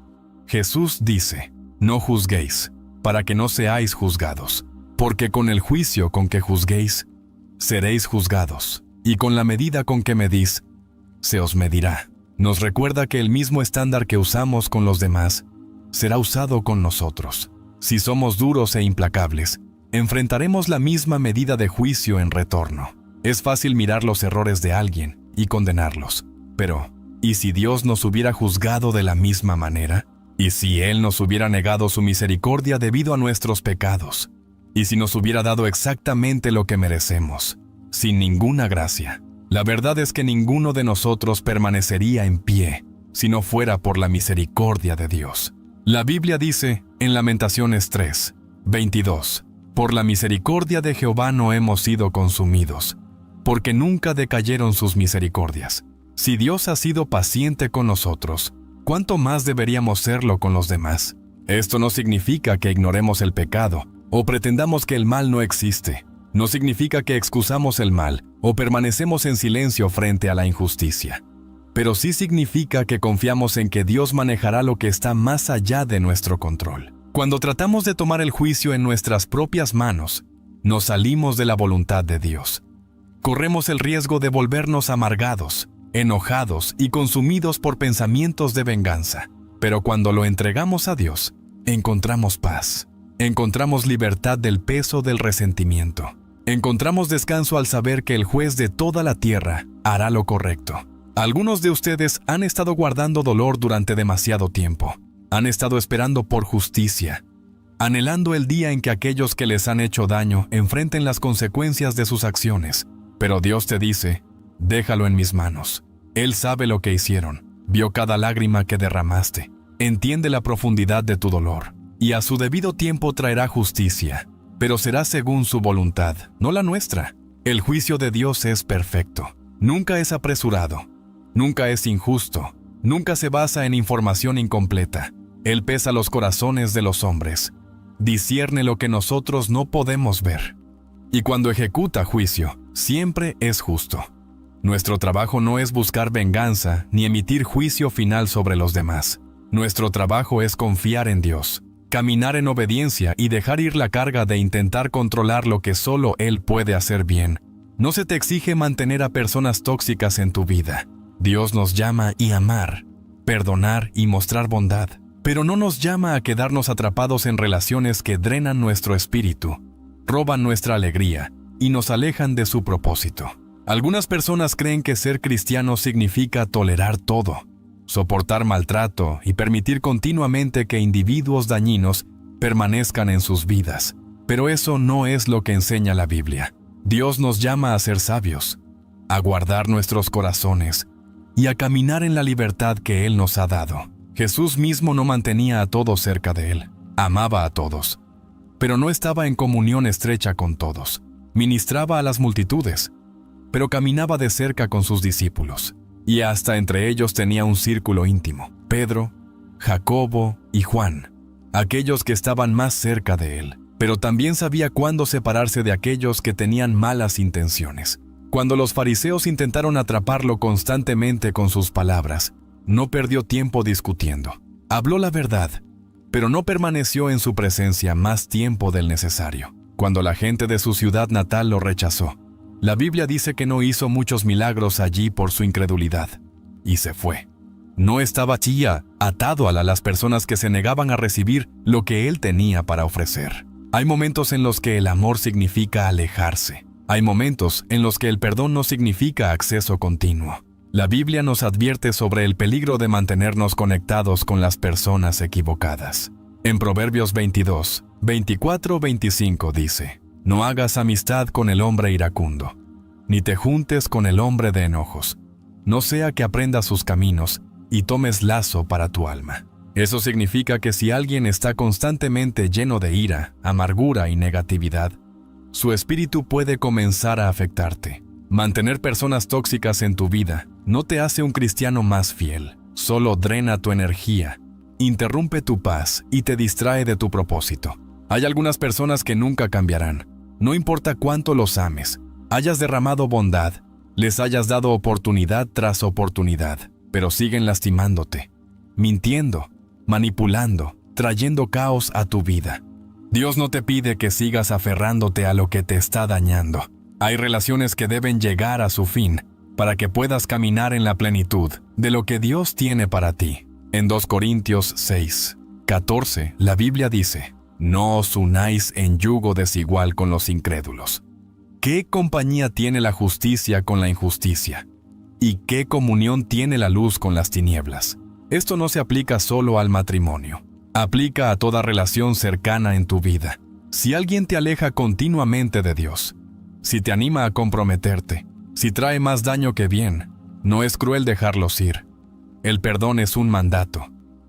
Jesús dice: No juzguéis, para que no seáis juzgados, porque con el juicio con que juzguéis, seréis juzgados, y con la medida con que medís, se os medirá. Nos recuerda que el mismo estándar que usamos con los demás será usado con nosotros. Si somos duros e implacables, enfrentaremos la misma medida de juicio en retorno. Es fácil mirar los errores de alguien y condenarlos, pero ¿y si Dios nos hubiera juzgado de la misma manera? ¿Y si Él nos hubiera negado su misericordia debido a nuestros pecados? ¿Y si nos hubiera dado exactamente lo que merecemos, sin ninguna gracia? La verdad es que ninguno de nosotros permanecería en pie si no fuera por la misericordia de Dios. La Biblia dice en Lamentaciones 3, 22: Por la misericordia de Jehová no hemos sido consumidos, porque nunca decayeron sus misericordias. Si Dios ha sido paciente con nosotros, ¿cuánto más deberíamos serlo con los demás? Esto no significa que ignoremos el pecado o pretendamos que el mal no existe. No significa que excusamos el mal o permanecemos en silencio frente a la injusticia. Pero sí significa que confiamos en que Dios manejará lo que está más allá de nuestro control. Cuando tratamos de tomar el juicio en nuestras propias manos, nos salimos de la voluntad de Dios. Corremos el riesgo de volvernos amargados, enojados y consumidos por pensamientos de venganza. Pero cuando lo entregamos a Dios, encontramos paz. Encontramos libertad del peso del resentimiento. Encontramos descanso al saber que el juez de toda la tierra hará lo correcto. Algunos de ustedes han estado guardando dolor durante demasiado tiempo. Han estado esperando por justicia, anhelando el día en que aquellos que les han hecho daño enfrenten las consecuencias de sus acciones. Pero Dios te dice: déjalo en mis manos. Él sabe lo que hicieron, vio cada lágrima que derramaste, entiende la profundidad de tu dolor, y a su debido tiempo traerá justicia, pero será según su voluntad, no la nuestra. El juicio de Dios es perfecto, nunca es apresurado, nunca es injusto, nunca se basa en información incompleta. Él pesa los corazones de los hombres, discierne lo que nosotros no podemos ver. Y cuando ejecuta juicio, siempre es justo. Nuestro trabajo no es buscar venganza ni emitir juicio final sobre los demás. Nuestro trabajo es confiar en Dios, caminar en obediencia y dejar ir la carga de intentar controlar lo que solo Él puede hacer bien, No se te exige mantener a personas tóxicas en tu vida. Dios nos llama a amar, perdonar y mostrar bondad, pero no nos llama a quedarnos atrapados en relaciones que drenan nuestro espíritu, roban nuestra alegría y nos alejan de su propósito. Algunas personas creen que ser cristiano significa tolerar todo, soportar maltrato y permitir continuamente que individuos dañinos permanezcan en sus vidas. Pero eso no es lo que enseña la Biblia. Dios nos llama a ser sabios, a guardar nuestros corazones y a caminar en la libertad que Él nos ha dado. Jesús mismo no mantenía a todos cerca de Él, amaba a todos, pero no estaba en comunión estrecha con todos. Ministraba a las multitudes, pero caminaba de cerca con sus discípulos, y hasta entre ellos tenía un círculo íntimo: Pedro, Jacobo y Juan, aquellos que estaban más cerca de Él. Pero también sabía cuándo separarse de aquellos que tenían malas intenciones. Cuando los fariseos intentaron atraparlo constantemente con sus palabras, no perdió tiempo discutiendo. Habló la verdad, pero no permaneció en su presencia más tiempo del necesario. Cuando la gente de su ciudad natal lo rechazó, la Biblia dice que no hizo muchos milagros allí por su incredulidad, y se fue. No estaba atado a las personas que se negaban a recibir lo que Él tenía para ofrecer. Hay momentos en los que el amor significa alejarse. Hay momentos en los que el perdón no significa acceso continuo. La Biblia nos advierte sobre el peligro de mantenernos conectados con las personas equivocadas. En Proverbios 22, 24-25 dice: No hagas amistad con el hombre iracundo, ni te juntes con el hombre de enojos, no sea que aprendas sus caminos y tomes lazo para tu alma. Eso significa que si alguien está constantemente lleno de ira, amargura y negatividad, su espíritu puede comenzar a afectarte. Mantener personas tóxicas en tu vida no te hace un cristiano más fiel, solo drena tu energía, interrumpe tu paz y te distrae de tu propósito. Hay algunas personas que nunca cambiarán, no importa cuánto los ames, hayas derramado bondad, les hayas dado oportunidad tras oportunidad, pero siguen lastimándote, mintiendo, manipulando, trayendo caos a tu vida. Dios no te pide que sigas aferrándote a lo que te está dañando. Hay relaciones que deben llegar a su fin para que puedas caminar en la plenitud de lo que Dios tiene para ti. En 2 Corintios 6, 14, la Biblia dice: No os unáis en yugo desigual con los incrédulos. ¿Qué compañía tiene la justicia con la injusticia? ¿Y qué comunión tiene la luz con las tinieblas? Esto no se aplica solo al matrimonio. Aplica a toda relación cercana en tu vida. Si alguien te aleja continuamente de Dios, si te anima a comprometerte, si trae más daño que bien, no es cruel dejarlos ir. El perdón es un mandato,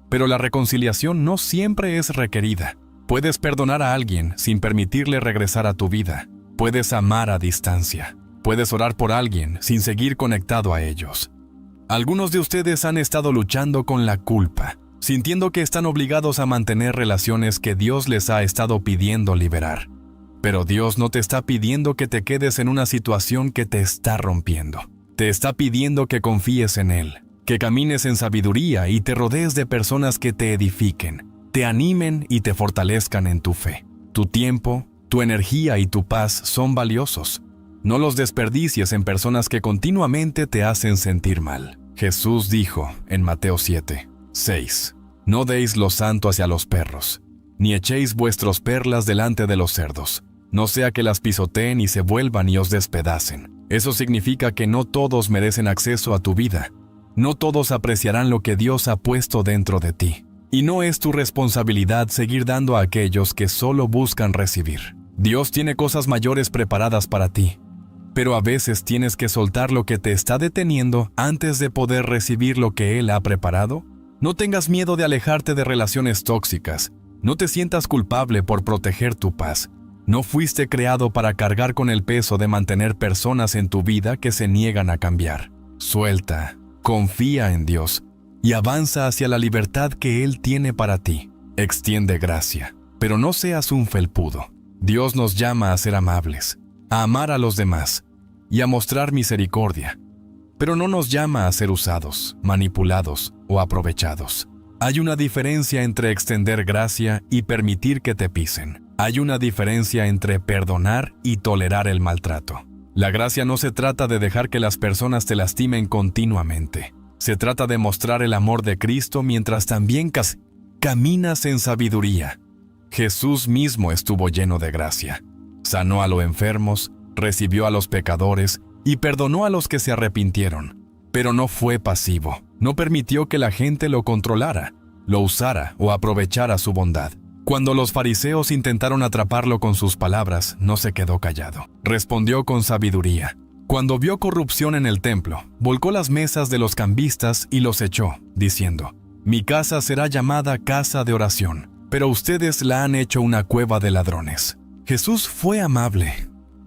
pero la reconciliación no siempre es requerida. Puedes perdonar a alguien sin permitirle regresar a tu vida. Puedes amar a distancia. Puedes orar por alguien sin seguir conectado a ellos. Algunos de ustedes han estado luchando con la culpa, sintiendo que están obligados a mantener relaciones que Dios les ha estado pidiendo liberar. Pero Dios no te está pidiendo que te quedes en una situación que te está rompiendo. Te está pidiendo que confíes en Él, que camines en sabiduría y te rodees de personas que te edifiquen, te animen y te fortalezcan en tu fe. Tu tiempo, tu energía y tu paz son valiosos. No los desperdicies en personas que continuamente te hacen sentir mal. Jesús dijo en Mateo 7, 6: No deis lo santo hacia los perros, ni echéis vuestras perlas delante de los cerdos, no sea que las pisoteen y se vuelvan y os despedacen. Eso significa que no todos merecen acceso a tu vida. No todos apreciarán lo que Dios ha puesto dentro de ti. Y no es tu responsabilidad seguir dando a aquellos que solo buscan recibir. Dios tiene cosas mayores preparadas para ti, pero a veces tienes que soltar lo que te está deteniendo antes de poder recibir lo que Él ha preparado. No tengas miedo de alejarte de relaciones tóxicas. No te sientas culpable por proteger tu paz. No fuiste creado para cargar con el peso de mantener personas en tu vida que se niegan a cambiar. Suelta, confía en Dios y avanza hacia la libertad que Él tiene para ti. Extiende gracia, pero no seas un felpudo. Dios nos llama a ser amables, a amar a los demás y a mostrar misericordia, pero no nos llama a ser usados, manipulados o aprovechados. Hay una diferencia entre extender gracia y permitir que te pisen. Hay una diferencia entre perdonar y tolerar el maltrato. La gracia no se trata de dejar que las personas te lastimen continuamente. Se trata de mostrar el amor de Cristo mientras también caminas en sabiduría. Jesús mismo estuvo lleno de gracia. Sanó a los enfermos, recibió a los pecadores y perdonó a los que se arrepintieron. Pero no fue pasivo. No permitió que la gente lo controlara, lo usara o aprovechara su bondad. Cuando los fariseos intentaron atraparlo con sus palabras, no se quedó callado. Respondió con sabiduría. Cuando vio corrupción en el templo, volcó las mesas de los cambistas y los echó, diciendo: «Mi casa será llamada casa de oración, pero ustedes la han hecho una cueva de ladrones». Jesús fue amable,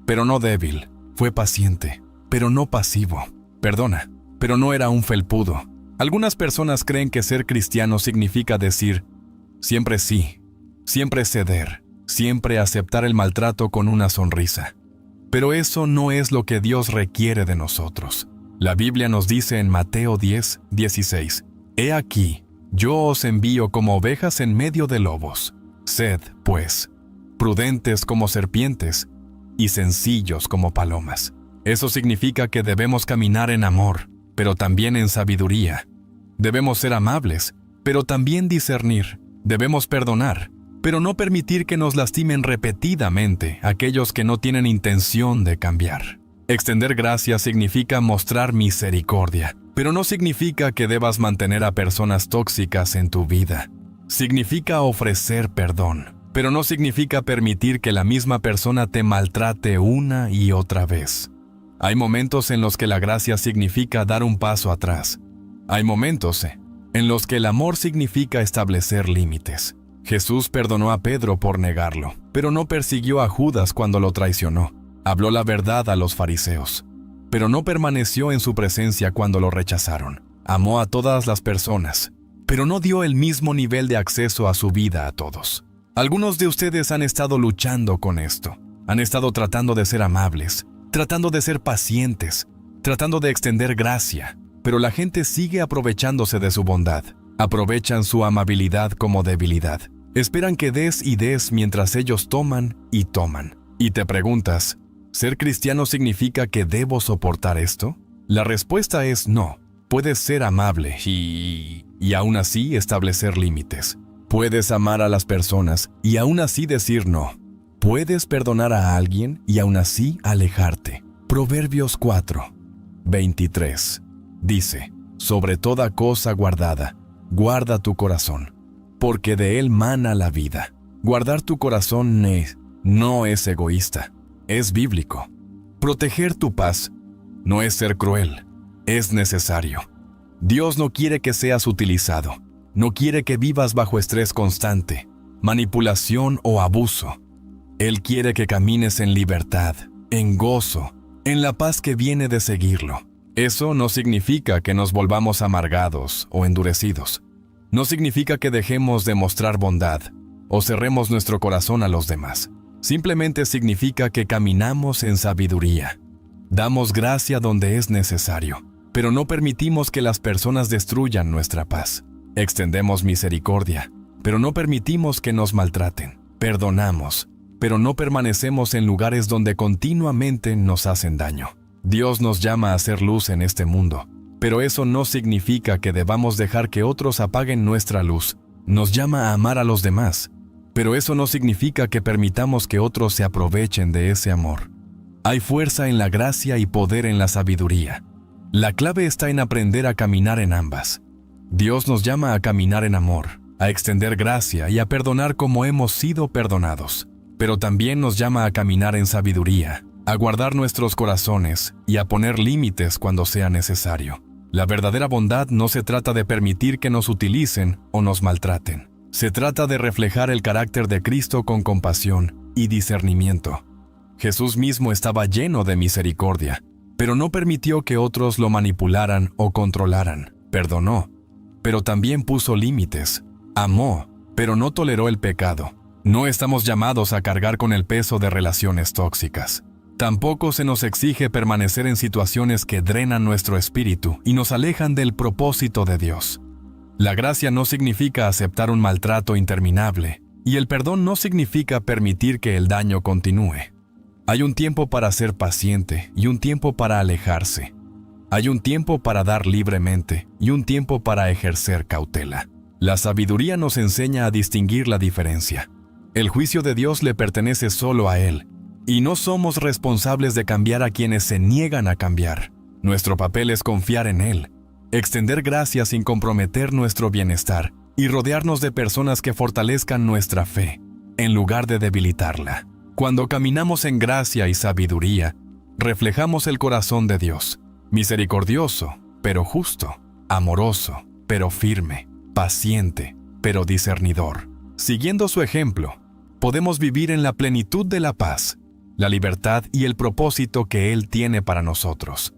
pero no débil. Fue paciente, pero no pasivo. Perdona, pero no era un felpudo. Algunas personas creen que ser cristiano significa decir siempre sí, siempre ceder, siempre aceptar el maltrato con una sonrisa. Pero eso no es lo que Dios requiere de nosotros. La Biblia nos dice en Mateo 10:16: «He aquí, yo os envío como ovejas en medio de lobos. Sed, pues, prudentes como serpientes y sencillos como palomas». Eso significa que debemos caminar en amor, pero también en sabiduría. Debemos ser amables, pero también discernir. Debemos perdonar, pero no permitir que nos lastimen repetidamente aquellos que no tienen intención de cambiar. Extender gracia significa mostrar misericordia, pero no significa que debas mantener a personas tóxicas en tu vida. Significa ofrecer perdón, pero no significa permitir que la misma persona te maltrate una y otra vez. Hay momentos en los que la gracia significa dar un paso atrás. Hay momentos en los que el amor significa establecer límites. Jesús perdonó a Pedro por negarlo, pero no persiguió a Judas cuando lo traicionó. Habló la verdad a los fariseos, pero no permaneció en su presencia cuando lo rechazaron. Amó a todas las personas, pero no dio el mismo nivel de acceso a su vida a todos. Algunos de ustedes han estado luchando con esto. Han estado tratando de ser amables, tratando de ser pacientes, tratando de extender gracia, pero la gente sigue aprovechándose de su bondad. Aprovechan su amabilidad como debilidad. Esperan que des y des mientras ellos toman y toman. Y te preguntas, ¿ser cristiano significa que debo soportar esto? La respuesta es no. Puedes ser amable y aún así establecer límites. Puedes amar a las personas y aún así decir no. Puedes perdonar a alguien y aún así alejarte. Proverbios 4:23 dice: «Sobre toda cosa guardada, guarda tu corazón, porque de él mana la vida». Guardar tu corazón no es egoísta, es bíblico. Proteger tu paz no es ser cruel, es necesario. Dios no quiere que seas utilizado, no quiere que vivas bajo estrés constante, manipulación o abuso. Él quiere que camines en libertad, en gozo, en la paz que viene de seguirlo. Eso no significa que nos volvamos amargados o endurecidos. No significa que dejemos de mostrar bondad o cerremos nuestro corazón a los demás. Simplemente significa que caminamos en sabiduría. Damos gracia donde es necesario, pero no permitimos que las personas destruyan nuestra paz. Extendemos misericordia, pero no permitimos que nos maltraten. Perdonamos, pero no permanecemos en lugares donde continuamente nos hacen daño. Dios nos llama a ser luz en este mundo, pero eso no significa que debamos dejar que otros apaguen nuestra luz. Nos llama a amar a los demás, pero eso no significa que permitamos que otros se aprovechen de ese amor. Hay fuerza en la gracia y poder en la sabiduría. La clave está en aprender a caminar en ambas. Dios nos llama a caminar en amor, a extender gracia y a perdonar como hemos sido perdonados. Pero también nos llama a caminar en sabiduría, a guardar nuestros corazones y a poner límites cuando sea necesario. La verdadera bondad no se trata de permitir que nos utilicen o nos maltraten. Se trata de reflejar el carácter de Cristo con compasión y discernimiento. Jesús mismo estaba lleno de misericordia, pero no permitió que otros lo manipularan o controlaran. Perdonó, pero también puso límites. Amó, pero no toleró el pecado. No estamos llamados a cargar con el peso de relaciones tóxicas. Tampoco se nos exige permanecer en situaciones que drenan nuestro espíritu y nos alejan del propósito de Dios. La gracia no significa aceptar un maltrato interminable, y el perdón no significa permitir que el daño continúe. Hay un tiempo para ser paciente y un tiempo para alejarse. Hay un tiempo para dar libremente y un tiempo para ejercer cautela. La sabiduría nos enseña a distinguir la diferencia. El juicio de Dios le pertenece solo a Él, y no somos responsables de cambiar a quienes se niegan a cambiar. Nuestro papel es confiar en Él, extender gracia sin comprometer nuestro bienestar y rodearnos de personas que fortalezcan nuestra fe, en lugar de debilitarla. Cuando caminamos en gracia y sabiduría, reflejamos el corazón de Dios, misericordioso, pero justo, amoroso, pero firme, paciente, pero discernidor. Siguiendo su ejemplo, podemos vivir en la plenitud de la paz, la libertad y el propósito que Él tiene para nosotros.